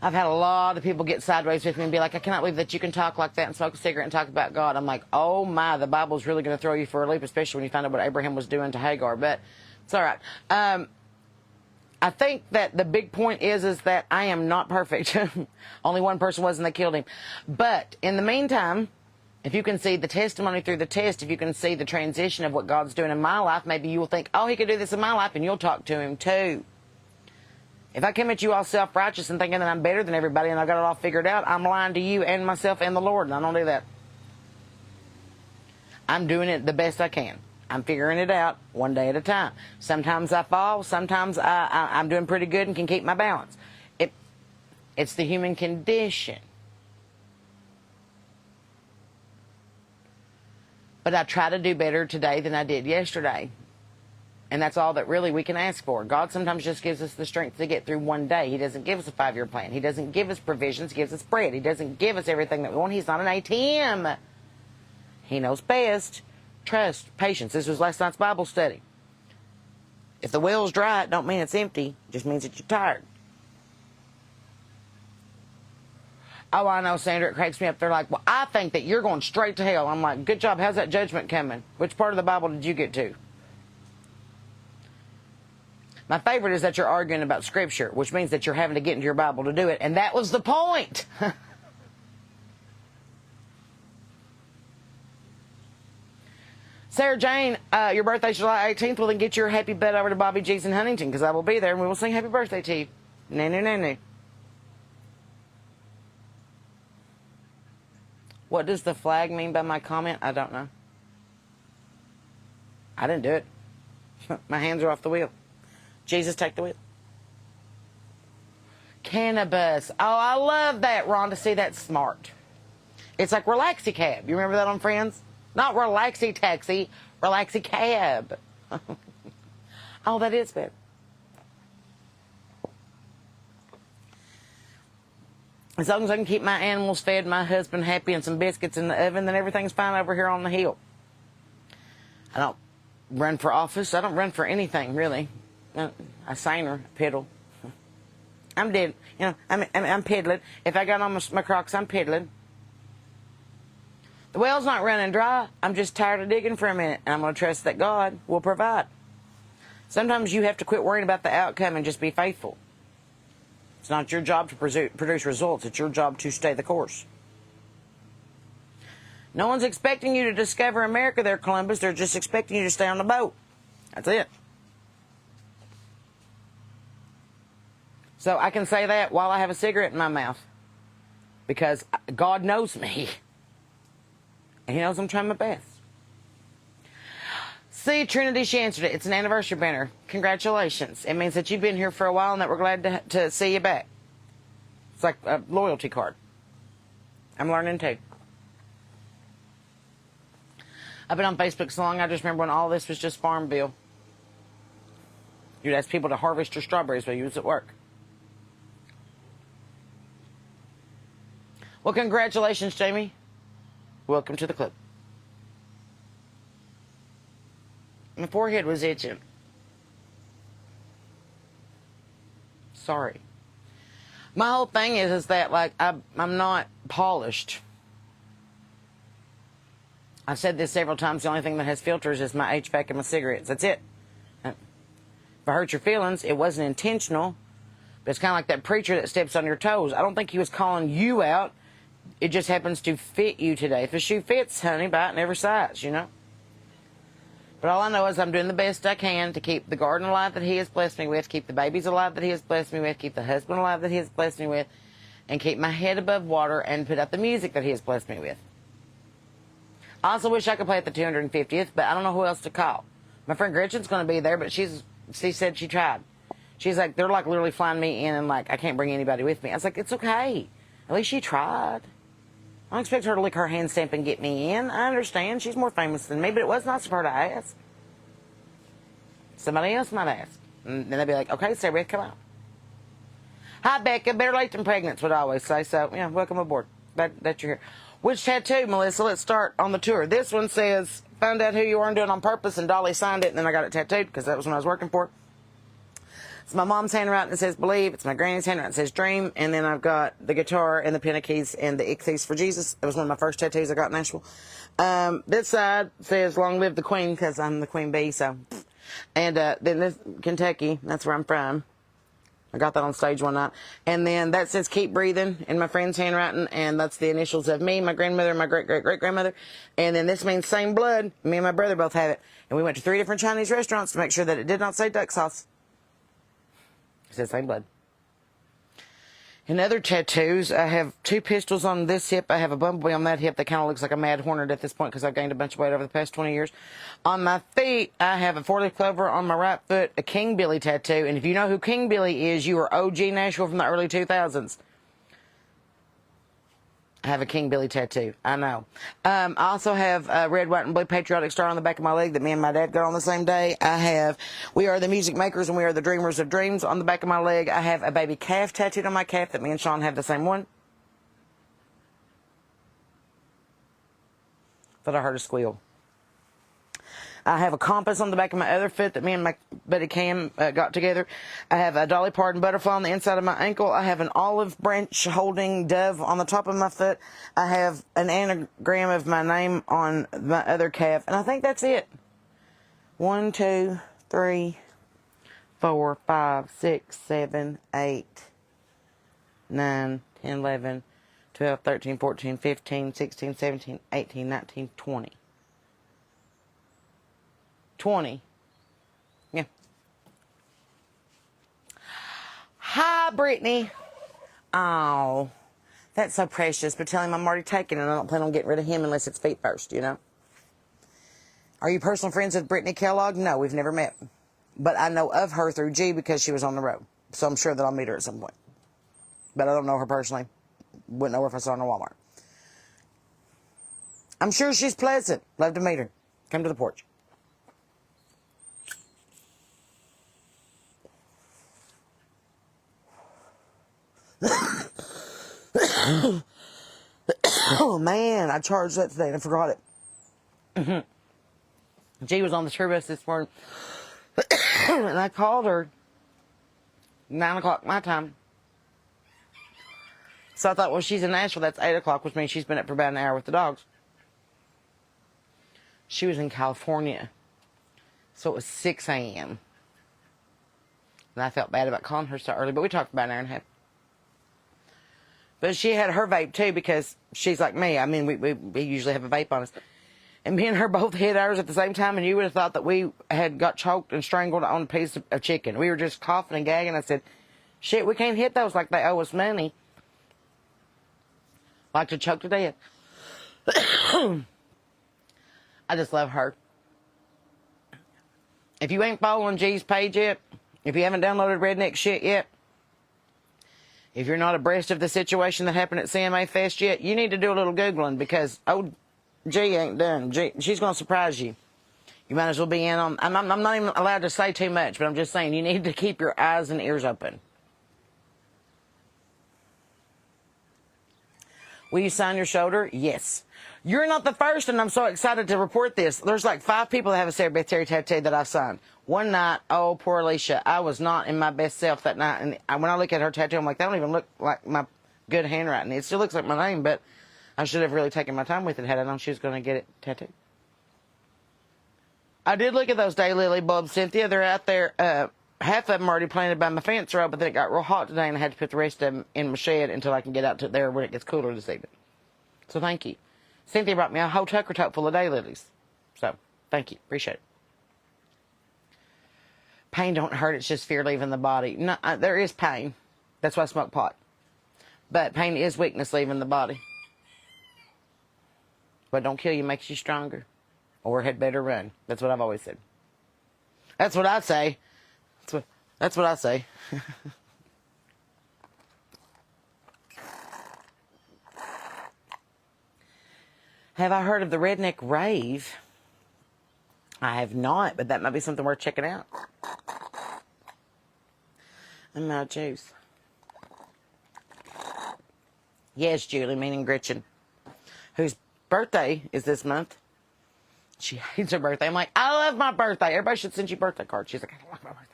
Speaker 1: I've had a lot of people get sideways with me and be like, I cannot believe that you can talk like that and smoke a cigarette and talk about God. I'm like, oh my, the Bible's really going to throw you for a loop, especially when you find out what Abraham was doing to Hagar. But it's all right. I think that the big point is that I am not perfect. Only one person was and they killed him. But in the meantime, if you can see the testimony through the test, if you can see the transition of what God's doing in my life, maybe you will think, oh, he could do this in my life, and you'll talk to him too. If I come at you all self-righteous and thinking that I'm better than everybody and I got it all figured out, I'm lying to you and myself and the Lord, and I don't do that. I'm doing it the best I can. I'm figuring it out one day at a time. Sometimes I fall. Sometimes I'm doing pretty good and can keep my balance. It's the human condition. But I try to do better today than I did yesterday. And that's all that really we can ask for. God sometimes just gives us the strength to get through one day. He doesn't give us a 5-year plan. He doesn't give us provisions. He gives us bread. He doesn't give us everything that we want. He's not an ATM. He knows best. Trust, patience. This was last night's Bible study. If the well's dry, it don't mean it's empty. It just means that you're tired. Oh, I know, Sandra. It cracks me up. They're like, well, I think that you're going straight to hell. I'm like, good job. How's that judgment coming? Which part of the Bible did you get to? My favorite is that you're arguing about Scripture, which means that you're having to get into your Bible to do it. And that was the point. Sarah Jane, your birthday's July 18th. Well, then get your happy butt over to Bobby G's in Huntington, because I will be there, and we will sing happy birthday to you. No. What does the flag mean by my comment? I don't know. I didn't do it. My hands are off the wheel. Jesus, take the wheel. Cannabis. Oh, I love that, Rhonda. See, that's smart. It's like Relaxy Cab. You remember that on Friends? Not Relaxy Taxi, Relaxy Cab. Oh, that is good. As long as I can keep my animals fed, my husband happy, and some biscuits in the oven, then everything's fine over here on the hill. I don't run for office. I don't run for anything, really. I sing or piddle. I'm dead. You know, I'm piddling. If I got on my Crocs, I'm piddling. The well's not running dry. I'm just tired of digging for a minute, and I'm going to trust that God will provide. Sometimes you have to quit worrying about the outcome and just be faithful. It's not your job to produce results. It's your job to stay the course. No one's expecting you to discover America there, Columbus. They're just expecting you to stay on the boat. That's it. So I can say that while I have a cigarette in my mouth, because God knows me. And he knows I'm trying my best. See, Trinity, she answered it. It's an anniversary banner. Congratulations. It means that you've been here for a while and that we're glad to see you back. It's like a loyalty card. I'm learning too. I've been on Facebook so long, I just remember when all this was just Farmville. You'd ask people to harvest your strawberries while you was at work. Well, congratulations, Jamie. Welcome to the club. My forehead was itching. Sorry. My whole thing is that, like, I'm not polished. I've said this several times. The only thing that has filters is my HVAC and my cigarettes. That's it. If I hurt your feelings, it wasn't intentional. But it's kind of like that preacher that steps on your toes. I don't think he was calling you out. It just happens to fit you today. If a shoe fits, honey, buy it in every size, you know. But all I know is I'm doing the best I can to keep the garden alive that he has blessed me with, keep the babies alive that he has blessed me with, keep the husband alive that he has blessed me with, and keep my head above water and put out the music that he has blessed me with. I also wish I could play at the 250th, but I don't know who else to call. My friend Gretchen's going to be there, but she said she tried. She's like, they're like literally flying me in and like, I can't bring anybody with me. I was like, it's okay. At least she tried. I don't expect her to lick her hand stamp and get me in. I understand. She's more famous than me, but it was nice of her to ask. Somebody else might ask. And then they'd be like, okay, Sarah, come on. Hi, Becca. Better late than pregnant, would I always say. So, yeah, welcome aboard. That you're here. Which tattoo, Melissa? Let's start on the tour. This one says, found out who you are and do it on purpose, and Dolly signed it, and then I got it tattooed because that was when I was working for her. It's my mom's handwriting that says believe. It's my granny's handwriting that says dream. And then I've got the guitar and the penny-keys and the ichthy's for Jesus. That was one of my first tattoos I got in Nashville. This side says long live the queen because I'm the queen bee. So, and then this Kentucky. That's where I'm from. I got that on stage one night. And then that says keep breathing in my friend's handwriting. And that's the initials of me, my grandmother, and my great-great-great-grandmother. And then this means same blood. Me and my brother both have it. And we went to 3 different Chinese restaurants to make sure that it did not say duck sauce. It says same blood. In other tattoos, I have 2 pistols on this hip. I have a bumblebee on that hip that kind of looks like a mad hornet at this point because I've gained a bunch of weight over the past 20 years. On my feet, I have a 4-leaf clover on my right foot, a King Billy tattoo. And if you know who King Billy is, you are OG Nashville from the early 2000s. I have a King Billy tattoo. I know. I also have a red, white, and blue patriotic star on the back of my leg that me and my dad got on the same day. I have we are the music makers and we are the dreamers of dreams on the back of my leg. I have a baby calf tattooed on my calf that me and Sean have the same one. Thought I heard a squeal. I have a compass on the back of my other foot that me and my buddy Cam got together. I have a Dolly Parton butterfly on the inside of my ankle. I have an olive branch holding dove on the top of my foot. I have an anagram of my name on my other calf. And I think that's it. 1, 2, 3, 4, 5, 6, 7, 8, 9, 10, 11, 12, 13, 14, 15, 16, 17, 18, 19, 20. 20. Yeah. Hi, Brittany. Oh, that's so precious. But tell him I'm already taking it. I don't plan on getting rid of him unless it's feet first, you know. Are you personal friends with Brittany Kellogg? No, we've never met. But I know of her through G because she was on the road. So I'm sure that I'll meet her at some point. But I don't know her personally. Wouldn't know her if I saw her in Walmart. I'm sure she's pleasant. Love to meet her. Come to the porch. Oh man, I charged that today and I forgot it. G was on the tour bus this morning and I called her 9 o'clock my time. So I thought, well, she's in Nashville, that's 8 o'clock, which means she's been up for about an hour with the dogs. She was in California. So it was 6 a.m. And I felt bad about calling her so early, but we talked about an hour and a half. But she had her vape too because she's like me. I mean, we usually have a vape on us. And me and her both hit ours at the same time, and you would have thought that we had got choked and strangled on a piece of chicken. We were just coughing and gagging. I said, shit, we can't hit those like they owe us money. Like to choke to death. I just love her. If you ain't following G's page yet, if you haven't downloaded Redneck Shit yet, if you're not abreast of the situation that happened at CMA Fest yet, you need to do a little Googling because G ain't done. She's going to surprise you. You might as well be in on. I'm not even allowed to say too much, but I'm just saying you need to keep your eyes and ears open. Will you sign your shoulder? Yes. You're not the first, and I'm so excited to report this. There's like 5 people that have a Sarah Beth Terry tattoo that I signed. One night, oh, poor Alicia, I was not in my best self that night. And when I look at her tattoo, I'm like, that don't even look like my good handwriting. It still looks like my name, but I should have really taken my time with it had I known she was going to get it tattooed. I did look at those daylily bulbs, Cynthia. They're out there. Half of them already planted by my fence row, but then it got real hot today, and I had to put the rest of them in my shed until I can get out to there when it gets cooler this evening. So thank you. Cynthia brought me a whole tucker tote full of daylilies. So thank you. Appreciate it. Pain don't hurt. It's just fear leaving the body. No, there is pain. That's why I smoke pot. But pain is weakness leaving the body. What don't kill you makes you stronger. Or had better run. That's what I've always said. That's what I say. That's what I say. Have I heard of the redneck rave? I have not, but that might be something worth checking out. I'm out of juice. Yes, Julie, meaning Gretchen, whose birthday is this month. She hates her birthday. I'm like, I love my birthday. Everybody should send you birthday cards. She's like, I don't like my birthday.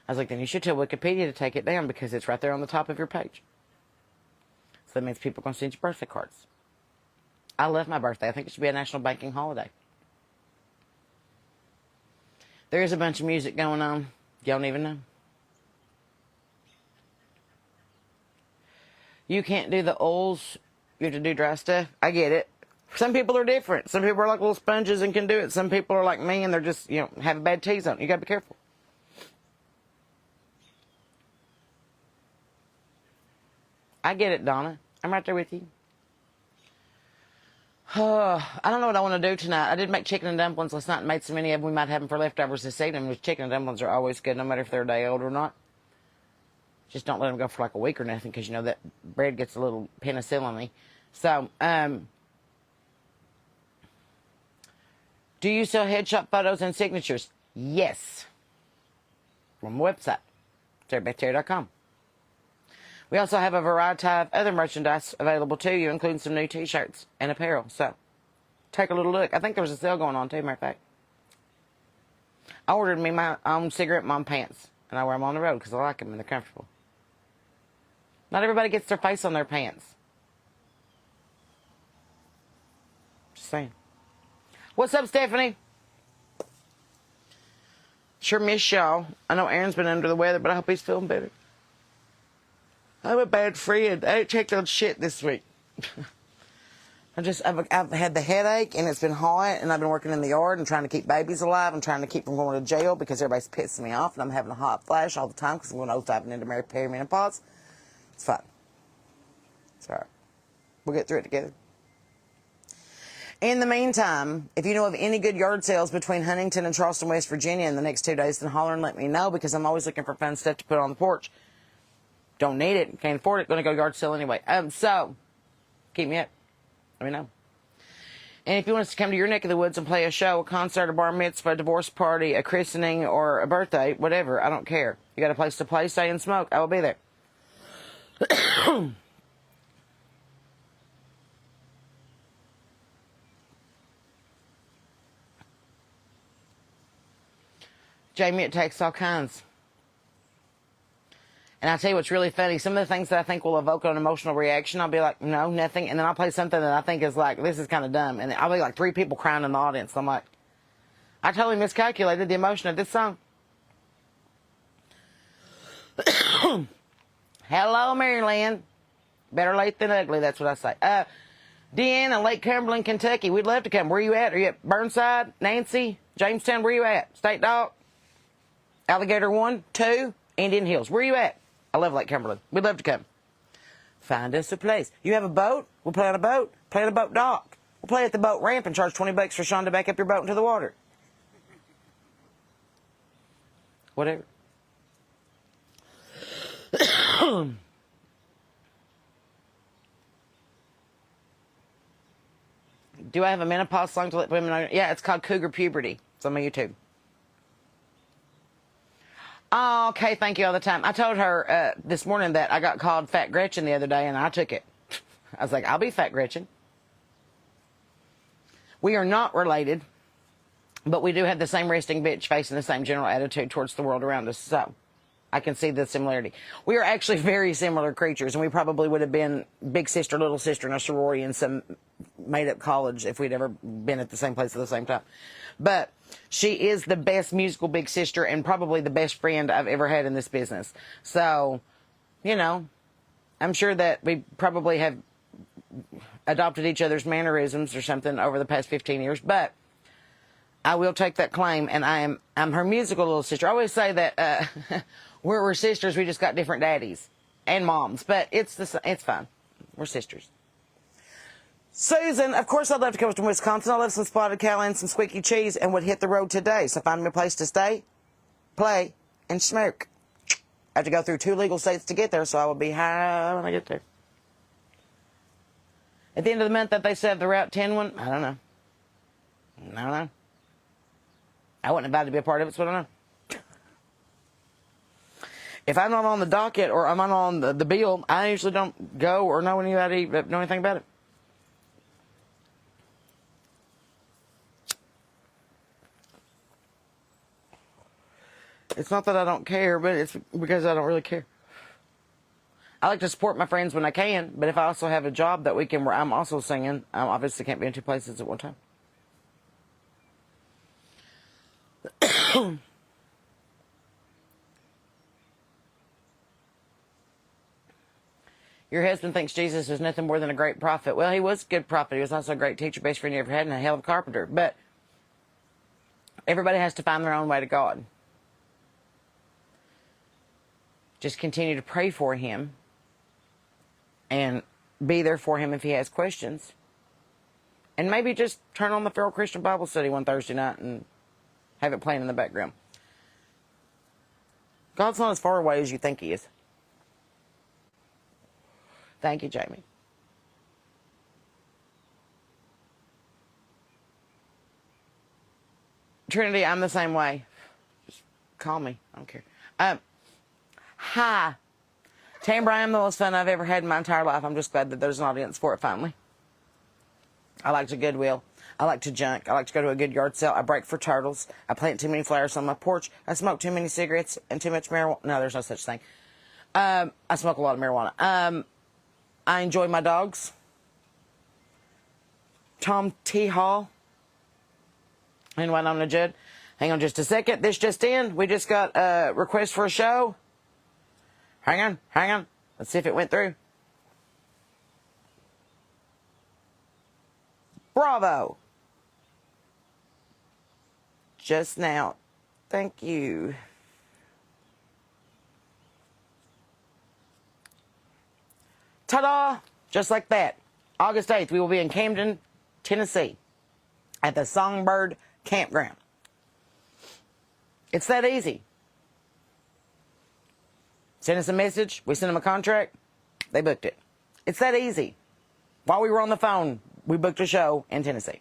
Speaker 1: I was like, then you should tell Wikipedia to take it down because it's right there on the top of your page. So that means people are going to send you birthday cards. I love my birthday. I think it should be a national banking holiday. There is a bunch of music going on. Y'all don't even know. You can't do the oils. You have to do dry stuff. I get it. Some people are different. Some people are like little sponges and can do it. Some people are like me and they're just, have a bad T-zone. You got to be careful. I get it, Donna. I'm right there with you. I don't know what I want to do tonight. I did make chicken and dumplings last night and made so many of them we might have them for leftovers this evening. Which chicken and dumplings are always good, no matter if they're a day old or not. Just don't let them go for like a week or nothing because, that bread gets a little penicillin-y. So, do you sell headshot photos and signatures? Yes. From my website, sarahbethterry.com. We also have a variety of other merchandise available to you, including some new T-shirts and apparel. So, take a little look. I think there was a sale going on, too, matter of fact. I ordered me my own cigarette mom pants, and I wear them on the road because I like them and they're comfortable. Not everybody gets their face on their pants. Just saying. What's up, Stephanie? Sure miss y'all. I know Aaron's been under the weather, but I hope he's feeling better. I'm a bad friend. I ain't checked on shit this week. I've had the headache, and it's been hot, and I've been working in the yard and trying to keep babies alive and trying to keep from going to jail because everybody's pissing me off, and I'm having a hot flash all the time because I'm going to diving into perimenopause. It's fine. It's all right. We'll get through it together. In the meantime, if you know of any good yard sales between Huntington and Charleston, West Virginia in the next 2 days, then holler and let me know because I'm always looking for fun stuff to put on the porch. Don't need it. Can't afford it. Going to go yard sale anyway. So, keep me up. Let me know. And if you want us to come to your neck of the woods and play a show, a concert, a bar mitzvah, a divorce party, a christening, or a birthday, whatever, I don't care. You got a place to play, stay, and smoke, I will be there. Jamie, it takes all kinds. And I'll tell you what's really funny. Some of the things that I think will evoke an emotional reaction, I'll be like, no, nothing. And then I'll play something that I think is like, this is kind of dumb. And I'll be like 3 people crying in the audience. I'm like, I totally miscalculated the emotion of this song. Hello, Maryland. Better late than ugly, that's what I say. Deanna, Lake Cumberland, Kentucky. We'd love to come. Where you at? Are you at Burnside? Nancy? Jamestown? Where you at? State Dock? Alligator 1, 2, Indian Hills. Where you at? I love Lake Cumberland. We'd love to come. Find us a place. You have a boat? We'll play on a boat. Play on a boat dock. We'll play at the boat ramp and charge $20 for Sean to back up your boat into the water. Whatever. Do I have a menopause song to let women know? Yeah, it's called Cougar Puberty. It's on my YouTube. Oh, okay, thank you all the time. I told her this morning that I got called Fat Gretchen the other day, and I took it. I was like, I'll be Fat Gretchen. We are not related, but we do have the same resting bitch face and the same general attitude towards the world around us, so I can see the similarity. We are actually very similar creatures, and we probably would have been big sister, little sister in a sorority in some made-up college if we'd ever been at the same place at the same time. But she is the best musical big sister and probably the best friend I've ever had in this business. So, you know, I'm sure that we probably have adopted each other's mannerisms or something over the past 15 years, but I will take that claim, and I'm her musical little sister. I always say that we're sisters, we just got different daddies and moms, but it's fine. We're sisters. Susan, of course I'd love to come to Wisconsin. I love some spotted cow and some squeaky cheese and would hit the road today. So find me a place to stay, play, and smoke. I have to go through 2 legal states to get there, so I will be high when I get there. At the end of the month that they said the Route 10 one, I don't know. I wasn't invited to be a part of it, so I don't know. If I'm not on the docket or I'm not on the bill, I usually don't go or know anybody, know anything about it. It's not that I don't care, but it's because I don't really care. I like to support my friends when I can, but if I also have a job that weekend where I'm also singing, I obviously can't be in 2 places at one time. Your husband thinks Jesus is nothing more than a great prophet. Well, he was a good prophet. He was also a great teacher, best friend you ever had, and a hell of a carpenter. But everybody has to find their own way to God. Just continue to pray for him and be there for him if he has questions. And maybe just turn on the Feral Christian Bible Study one Thursday night and have it playing in the background. God's not as far away as you think he is. Thank you, Jamie. Trinity, I'm the same way. Just call me. I don't care. Hi. Tambra, I'm the most fun I've ever had in my entire life. I'm just glad that there's an audience for it finally. I like to Goodwill. I like to junk. I like to go to a good yard sale. I break for turtles. I plant too many flowers on my porch. I smoke too many cigarettes and too much marijuana. No, there's no such thing. I smoke a lot of marijuana. I enjoy my dogs. Tom T. Hall and Winona Judd. Hang on just a second. This just in. We just got a request for a show. Hang on. Let's see if it went through. Bravo. Just now. Thank you. Ta-da! Just like that. August 8th, we will be in Camden, Tennessee at the Songbird Campground. It's that easy. Send us a message. We send them a contract. They booked it. It's that easy. While we were on the phone, we booked a show in Tennessee.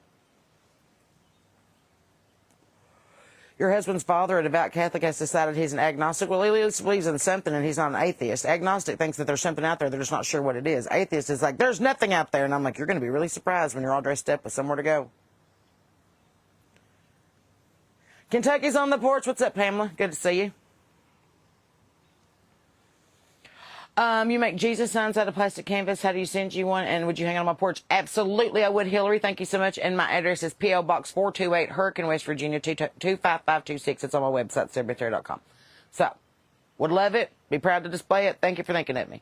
Speaker 1: Your husband's father, a devout Catholic, has decided he's an agnostic. Well, he at least believes in something, and he's not an atheist. Agnostic thinks that there's something out there. They're just not sure what it is. Atheist is like, there's nothing out there. And I'm like, you're going to be really surprised when you're all dressed up with somewhere to go. Kentucky's on the porch. What's up, Pamela? Good to see you. You make Jesus signs out of plastic canvas. How do you send you one? And would you hang on my porch? Absolutely, I would, Hillary. Thank you so much. And my address is P.O. Box 428, Hurricane, West Virginia, 25526. It's on my website, sarahbeththerry.com. So, would love it. Be proud to display it. Thank you for thinking of me.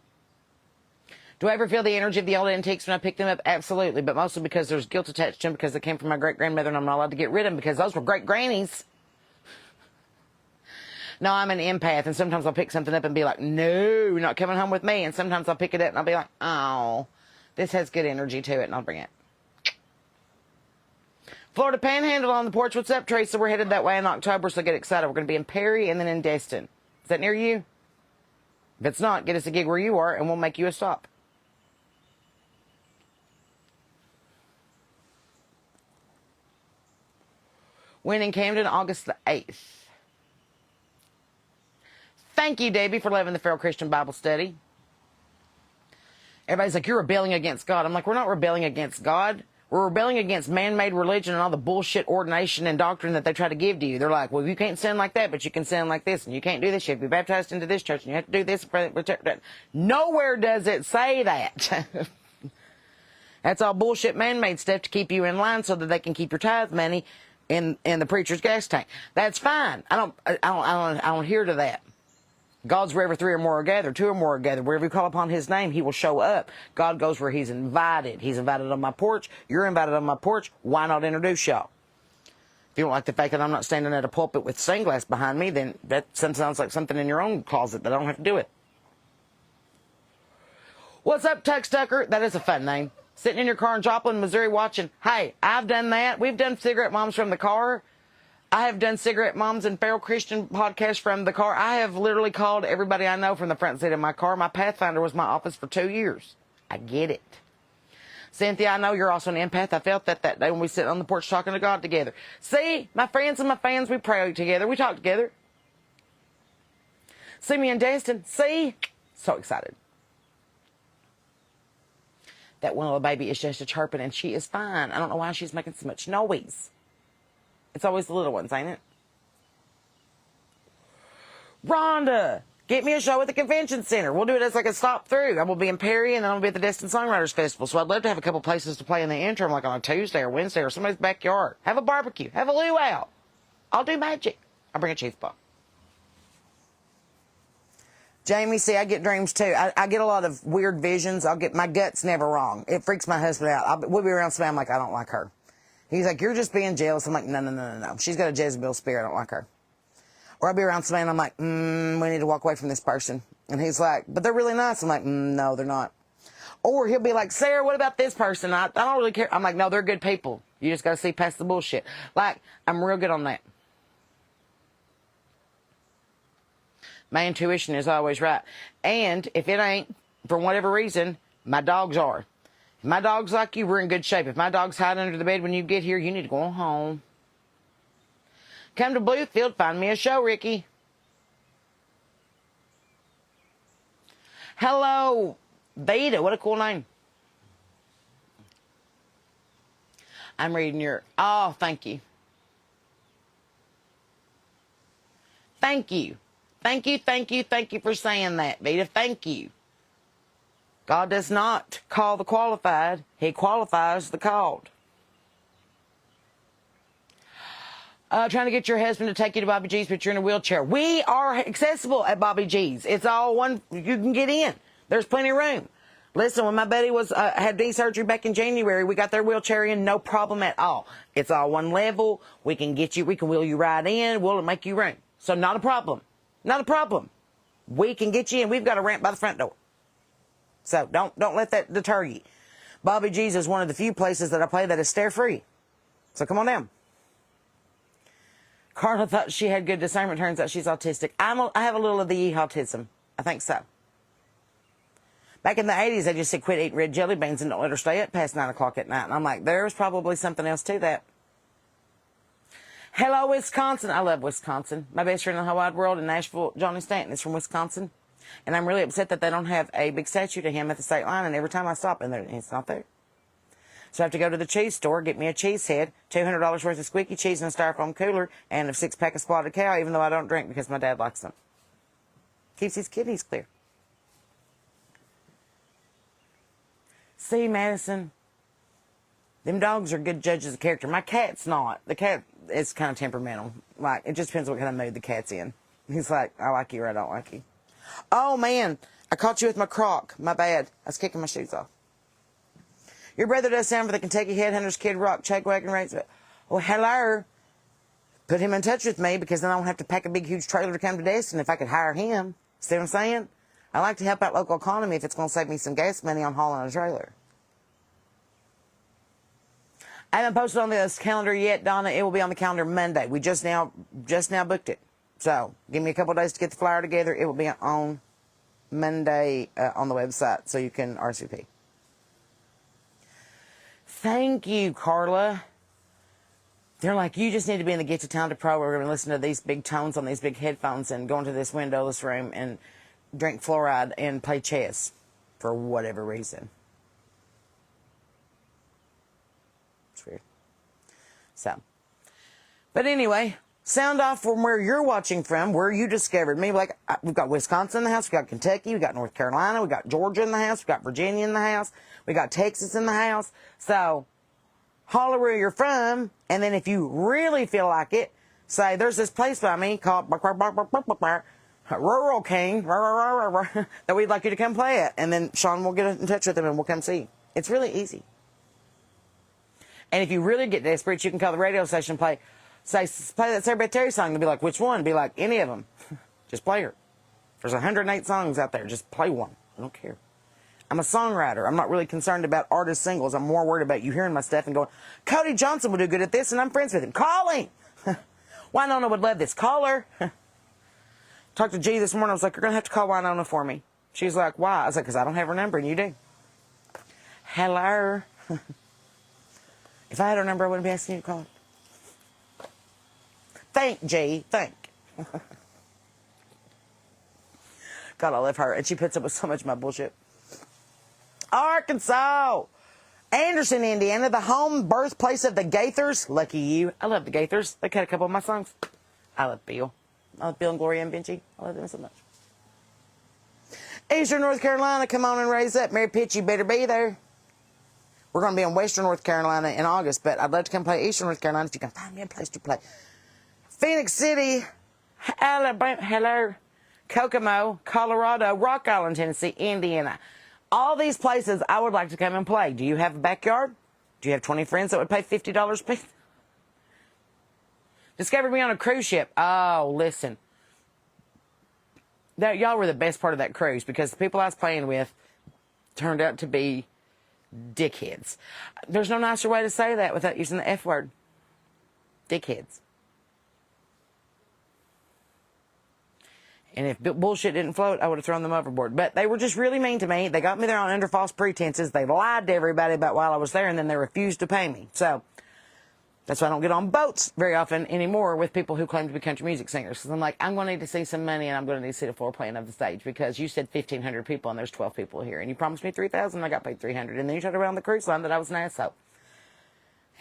Speaker 1: Do I ever feel the energy of the old antiques when I pick them up? Absolutely, but mostly because there's guilt attached to them because they came from my great-grandmother and I'm not allowed to get rid of them because those were great-grannies. No, I'm an empath, and sometimes I'll pick something up and be like, no, you're not coming home with me. And sometimes I'll pick it up and I'll be like, oh, this has good energy to it, and I'll bring it. Florida Panhandle on the porch. What's up, Teresa? We're headed that way in October, so get excited. We're going to be in Perry and then in Destin. Is that near you? If it's not, get us a gig where you are, and we'll make you a stop. When in Camden, August the 8th. Thank you, Debbie, for loving the Feral Christian Bible Study. Everybody's like, you're rebelling against God. I'm like, we're not rebelling against God. We're rebelling against man-made religion and all the bullshit ordination and doctrine that they try to give to you. They're like, well, you can't sin like that, but you can sin like this, and you can't do this. You have to be baptized into this church, and you have to do this. Nowhere does it say that. That's all bullshit man-made stuff to keep you in line so that they can keep your tithe money in the preacher's gas tank. That's fine. I don't hear to that. God's wherever three or more are gathered, two or more are gathered. Wherever you call upon his name, he will show up. God goes where he's invited. He's invited on my porch. You're invited on my porch. Why not introduce y'all? If you don't like the fact that I'm not standing at a pulpit with stained glass behind me, then that sounds like something in your own closet that I don't have to do it. What's up, Tux Tucker? That is a fun name. Sitting in your car in Joplin, Missouri watching. Hey, I've done that. We've done Cigarette Moms from the car. I have done Cigarette Moms and Feral Christian podcasts from the car. I have literally called everybody I know from the front seat of my car. My Pathfinder was my office for 2 years. I get it. Cynthia, I know you're also an empath. I felt that day when we sit on the porch talking to God together. See, my friends and my fans, we pray together. We talk together. See me and Destin. See? So excited. That one little baby is just a chirping, and she is fine. I don't know why she's making so much noise. It's always the little ones, ain't it? Rhonda, get me a show at the convention center. We'll do it as like a stop through. I will be in Perry, and then I'll be at the Destin Songwriters Festival. So I'd love to have a couple places to play in the interim, like on a Tuesday or Wednesday or somebody's backyard. Have a barbecue. Have a luau. I'll do magic. I'll bring a cheese ball. Jamie, see, I get dreams too. I get a lot of weird visions. My gut's never wrong. It freaks my husband out. We'll be around somebody, I'm like, I don't like her. He's like, you're just being jealous. I'm like, no. She's got a Jezebel spirit. I don't like her. Or I'll be around somebody and I'm like, we need to walk away from this person. And he's like, but they're really nice. I'm like, no, they're not. Or he'll be like, Sarah, what about this person? I don't really care. I'm like, no, they're good people. You just got to see past the bullshit. Like, I'm real good on that. My intuition is always right. And if it ain't, for whatever reason, my dogs are. If my dog's like you, we're in good shape. If my dog's hiding under the bed when you get here, you need to go home. Come to Bluefield, find me a show, Ricky. Hello, Vita. What a cool name. I'm reading your... Oh, thank you. Thank you. Thank you for saying that, Vita. Thank you. God does not call the qualified. He qualifies the called. Trying to get your husband to take you to Bobby G's, but you're in a wheelchair. We are accessible at Bobby G's. It's all one. You can get in. There's plenty of room. Listen, when my buddy had knee surgery back in January, we got their wheelchair in, no problem at all. It's all one level. We can wheel you right in. We'll make you room. So not a problem. Not a problem. We can get you in. We've got a ramp by the front door. So don't let that deter you. Bobby G's is one of the few places that I play that is stare-free. So come on down. Carla thought she had good discernment. Turns out she's autistic. I have a little of the autism. I think so. Back in the 80s, they just said quit eating red jelly beans and don't let her stay up past 9 o'clock at night. And I'm like, there's probably something else to that. Hello, Wisconsin. I love Wisconsin. My best friend in the whole wide world in Nashville, Johnny Stanton, is from Wisconsin. And I'm really upset that they don't have a big statue to him at the state line. And every time I stop, it's not there. So I have to go to the cheese store, get me a cheese head, $200 worth of squeaky cheese in a styrofoam cooler, and a 6-pack of spotted cow, even though I don't drink because my dad likes them. Keeps his kidneys clear. See, Madison, them dogs are good judges of character. My cat's not. The cat is kind of temperamental. Like, it just depends what kind of mood the cat's in. He's like, I like you or I don't like you. Oh, man, I caught you with my crock. My bad. I was kicking my shoes off. Your brother does sound for the Kentucky Headhunters, Kid Rock, Chag Wagon Rates. Well, hello. Put him in touch with me because then I don't have to pack a big, huge trailer to come to Destin if I could hire him. See what I'm saying? I like to help out local economy if it's going to save me some gas money on hauling a trailer. I haven't posted on this calendar yet, Donna. It will be on the calendar Monday. We just now booked it. So give me a couple of days to get the flyer together. It will be on Monday on the website so you can RSVP. Thank you, Carla. They're like, you just need to be in the Get to Town to Pro. We're going to listen to these big tones on these big headphones and go into this windowless room and drink fluoride and play chess for whatever reason. It's weird. So, but anyway, sound off from where you're watching from, where you discovered me. Like, we've got Wisconsin in the house, we've got Kentucky, we've got North Carolina, we've got Georgia in the house, we've got Virginia in the house, we got Texas in the house. So, holler where you're from, and then if you really feel like it, say, there's this place by me called Rural King that we'd like you to come play at. And then Sean will get in touch with them and we'll come see you. It's really easy. And if you really get desperate, you can call the radio station and play that Sarah Beth Terry song. They'll be like, which one? Be like, any of them. Just play her. There's 108 songs out there. Just play one. I don't care. I'm a songwriter. I'm not really concerned about artist singles. I'm more worried about you hearing my stuff and going, Cody Johnson would do good at this, and I'm friends with him. Call him. Winona would love this. Call her. Talked to G this morning. I was like, you're going to have to call Winona for me. She's like, why? I was like, because I don't have her number, and you do. Hello. If I had her number, I wouldn't be asking you to call it. Thank, G. Thank. God, I love her. And she puts up with so much of my bullshit. Arkansas. Anderson, Indiana, the home birthplace of the Gaithers. Lucky you. I love the Gaithers. They cut a couple of my songs. I love Bill. I love Bill and Gloria and Benji. I love them so much. Eastern North Carolina, come on and raise up. Mary Pitts, you better be there. We're going to be in Western North Carolina in August, but I'd love to come play Eastern North Carolina if you can find me a place to play. Phoenix City, Alabama, hello, Kokomo, Colorado, Rock Island, Tennessee, Indiana. All these places I would like to come and play. Do you have a backyard? Do you have 20 friends that would pay $50 a piece? Discovered me on a cruise ship. Oh, listen. Y'all were the best part of that cruise because the people I was playing with turned out to be dickheads. There's no nicer way to say that without using the F word. Dickheads. And if bullshit didn't float, I would have thrown them overboard. But they were just really mean to me. They got me there under false pretenses. They lied to everybody about while I was there, and then they refused to pay me. So that's why I don't get on boats very often anymore with people who claim to be country music singers. Because I'm like, I'm going to need to see some money, and I'm going to need to see the floor plan of the stage because you said 1,500 people, and there's 12 people here. And you promised me 3,000, and I got paid 300. And then you tried to around the cruise line that I was an asshole.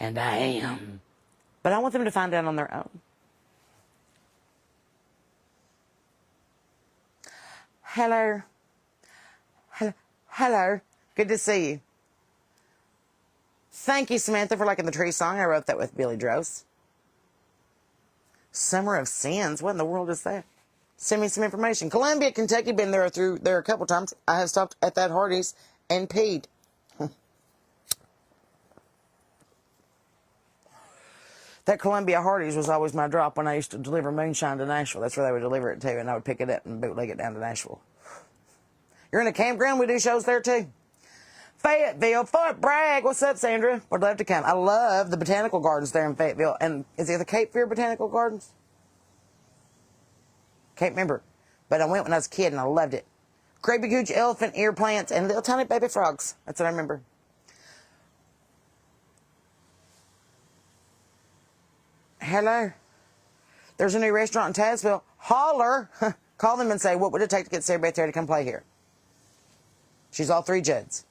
Speaker 1: And I am. But I want them to find out on their own. Hello. Hello. Good to see you. Thank you, Samantha, for liking the tree song. I wrote that with Billy Droz. Summer of Sins. What in the world is that? Send me some information. Columbia, Kentucky. Been there a couple times. I have stopped at that Hardee's and peed. That Columbia Hardee's was always my drop when I used to deliver moonshine to Nashville. That's where they would deliver it to, and I would pick it up and bootleg it down to Nashville. You're in a campground? We do shows there, too. Fayetteville, Fort Bragg. What's up, Sandra? Would love to come. I love the botanical gardens there in Fayetteville. And is it the Cape Fear Botanical Gardens? Can't remember. But I went when I was a kid, and I loved it. Great big huge elephant ear plants and little tiny baby frogs. That's what I remember. Hello. There's a new restaurant in Tazeville. Holler. Call them and say, what would it take to get Sarah Beth Terry to come play here? She's all three Judds.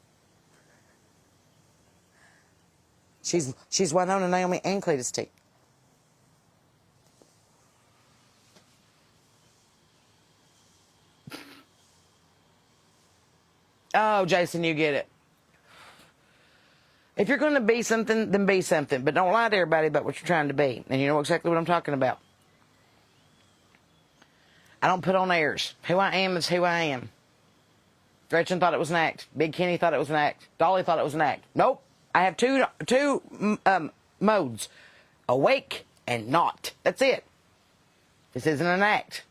Speaker 1: She's Winona, Naomi, and Cletus T. Oh, Jason, you get it. If you're going to be something, then be something. But don't lie to everybody about what you're trying to be. And you know exactly what I'm talking about. I don't put on airs. Who I am is who I am. Gretchen thought it was an act. Big Kenny thought it was an act. Dolly thought it was an act. Nope. I have two modes. Awake and not. That's it. This isn't an act.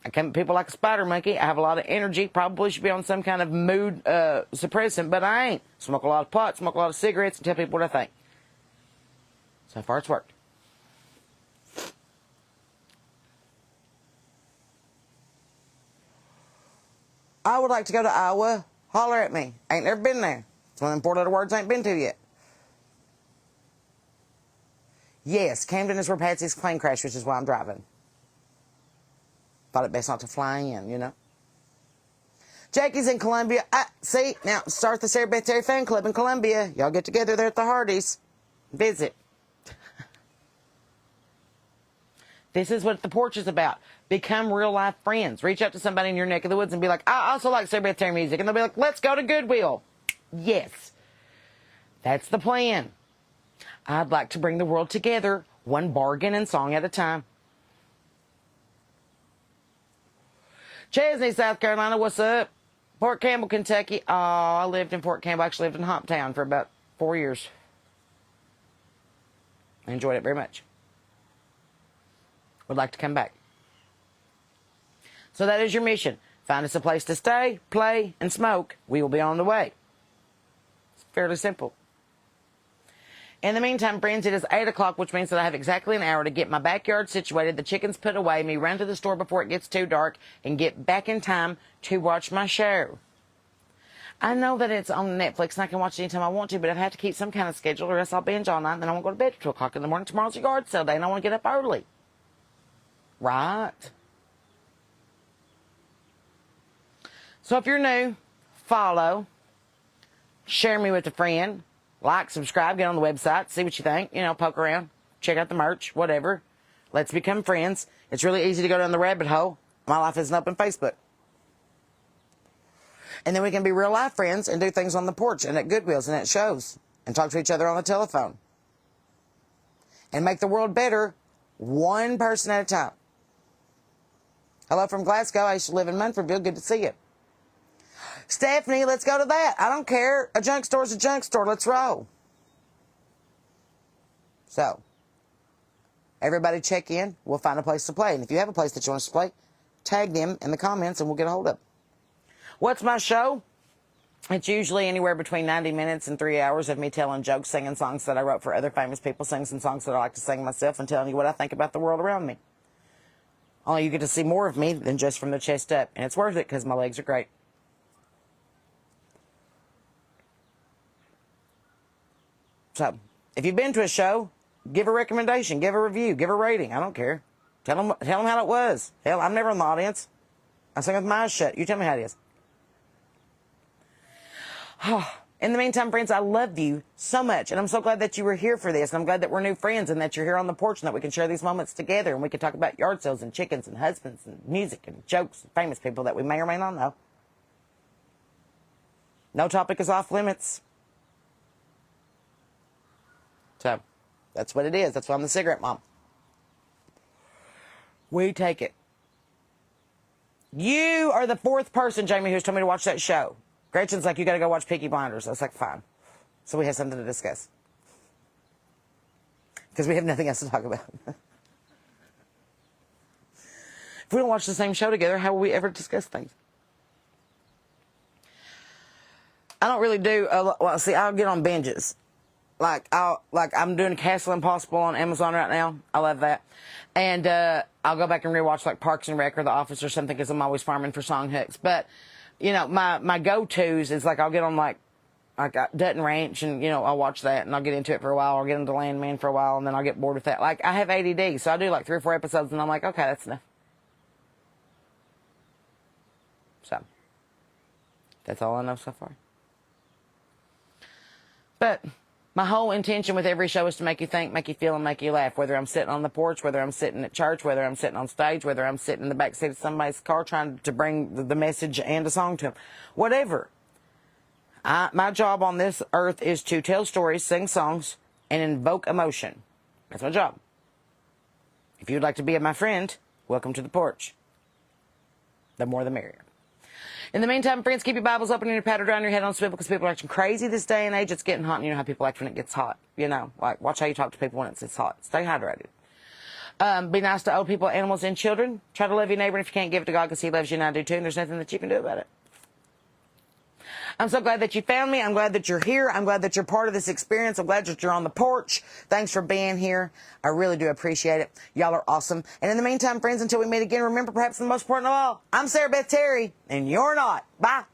Speaker 1: I come at people like a spider monkey. I have a lot of energy. Probably should be on some kind of mood suppressant, but I ain't. Smoke a lot of pot, smoke a lot of cigarettes, and tell people what I think. So far, it's worked. I would like to go to Iowa. Holler at me. Ain't never been there. It's one of them 4-letter words I ain't been to yet. Yes, Camden is where Patsy's plane crashed, which is why I'm driving. Thought it best not to fly in, you know. Jackie's in Columbia. See, now start the Sarah Beth Terry fan club in Columbia. Y'all get together there at the Hardys. Visit. This is what the porch is about. Become real life friends. Reach out to somebody in your neck of the woods and be like, I also like Sarah Beth Terry music. And they'll be like, let's go to Goodwill. Yes. That's the plan. I'd like to bring the world together, one bargain and song at a time. Chesney, South Carolina, what's up? Fort Campbell, Kentucky. Oh, I lived in Fort Campbell. I actually lived in Hoptown for about 4 years. I enjoyed it very much. Would like to come back. So that is your mission. Find us a place to stay, play, and smoke. We will be on the way. It's fairly simple. In the meantime, friends, it is 8 o'clock, which means that I have exactly an hour to get my backyard situated, the chickens put away, me run to the store before it gets too dark, and get back in time to watch my show. I know that it's on Netflix and I can watch it anytime I want to, but I have to keep some kind of schedule or else I'll binge all night and then I won't go to bed at 2 o'clock in the morning. Tomorrow's a yard sale day and I want to get up early. Right? So if you're new, follow, share me with a friend, like, subscribe, get on the website, see what you think, you know, poke around, check out the merch, whatever. Let's become friends. It's really easy to go down the rabbit hole. My life isn't up on Facebook. And then we can be real life friends and do things on the porch and at Goodwills and at shows and talk to each other on the telephone. And make the world better one person at a time. Hello from Glasgow. I used to live in Munfordville. Good to see you. Stephanie, let's go to that. I don't care. A junk store's a junk store. Let's roll. So, everybody check in. We'll find a place to play. And if you have a place that you want us to play, tag them in the comments and we'll get a hold of it. What's my show? It's usually anywhere between 90 minutes and 3 hours of me telling jokes, singing songs that I wrote for other famous people, singing some songs that I like to sing myself, and telling you what I think about the world around me. Only you get to see more of me than just from the chest up. And it's worth it because my legs are great. So, if you've been to a show, give a recommendation, give a review, give a rating. I don't care. Tell them how it was. Hell, I'm never in the audience. I sing with my eyes shut. You tell me how it is. In the meantime, friends, I love you so much. And I'm so glad that you were here for this. And I'm glad that we're new friends and that you're here on the porch and that we can share these moments together. And we can talk about yard sales and chickens and husbands and music and jokes and famous people that we may or may not know. No topic is off limits. So, that's what it is. That's why I'm the cigarette mom. We take it. You are the 4th person, Jamie, who's told me to watch that show. Gretchen's like, you got to go watch Peaky Blinders. I was like, fine. So we have something to discuss. Because we have nothing else to talk about. If we don't watch the same show together, how will we ever discuss things? I don't really do, well, see, I'll get on binges. I'm doing Castle Impossible on Amazon right now. I love that. And I'll go back and rewatch like Parks and Rec or The Office or something because I'm always farming for song hooks. But, you know, my go-tos is like I'll get on like Dutton Ranch and, you know, I'll watch that and I'll get into it for a while. I'll get into Landman for a while and then I'll get bored with that. Like I have ADD, so I do like 3 or 4 episodes and I'm like, okay, that's enough. So, that's all I know so far. But my whole intention with every show is to make you think, make you feel, and make you laugh. Whether I'm sitting on the porch, whether I'm sitting at church, whether I'm sitting on stage, whether I'm sitting in the backseat of somebody's car trying to bring the message and a song to them. Whatever. My job on this earth is to tell stories, sing songs, and invoke emotion. That's my job. If you'd like to be my friend, welcome to the porch. The more the merrier. In the meantime, friends, keep your Bibles open and your paddle down your head on swivel because people are acting crazy this day and age. It's getting hot, and you know how people act when it gets hot. You know, like, watch how you talk to people when it's hot. Stay hydrated. Be nice to old people, animals, and children. Try to love your neighbor, and if you can't, give it to God because he loves you and I do too, and there's nothing that you can do about it. I'm so glad that you found me. I'm glad that you're here. I'm glad that you're part of this experience. I'm glad that you're on the porch. Thanks for being here. I really do appreciate it. Y'all are awesome. And in the meantime, friends, until we meet again, remember, perhaps the most important of all, I'm Sarah Beth Terry, and you're not. Bye.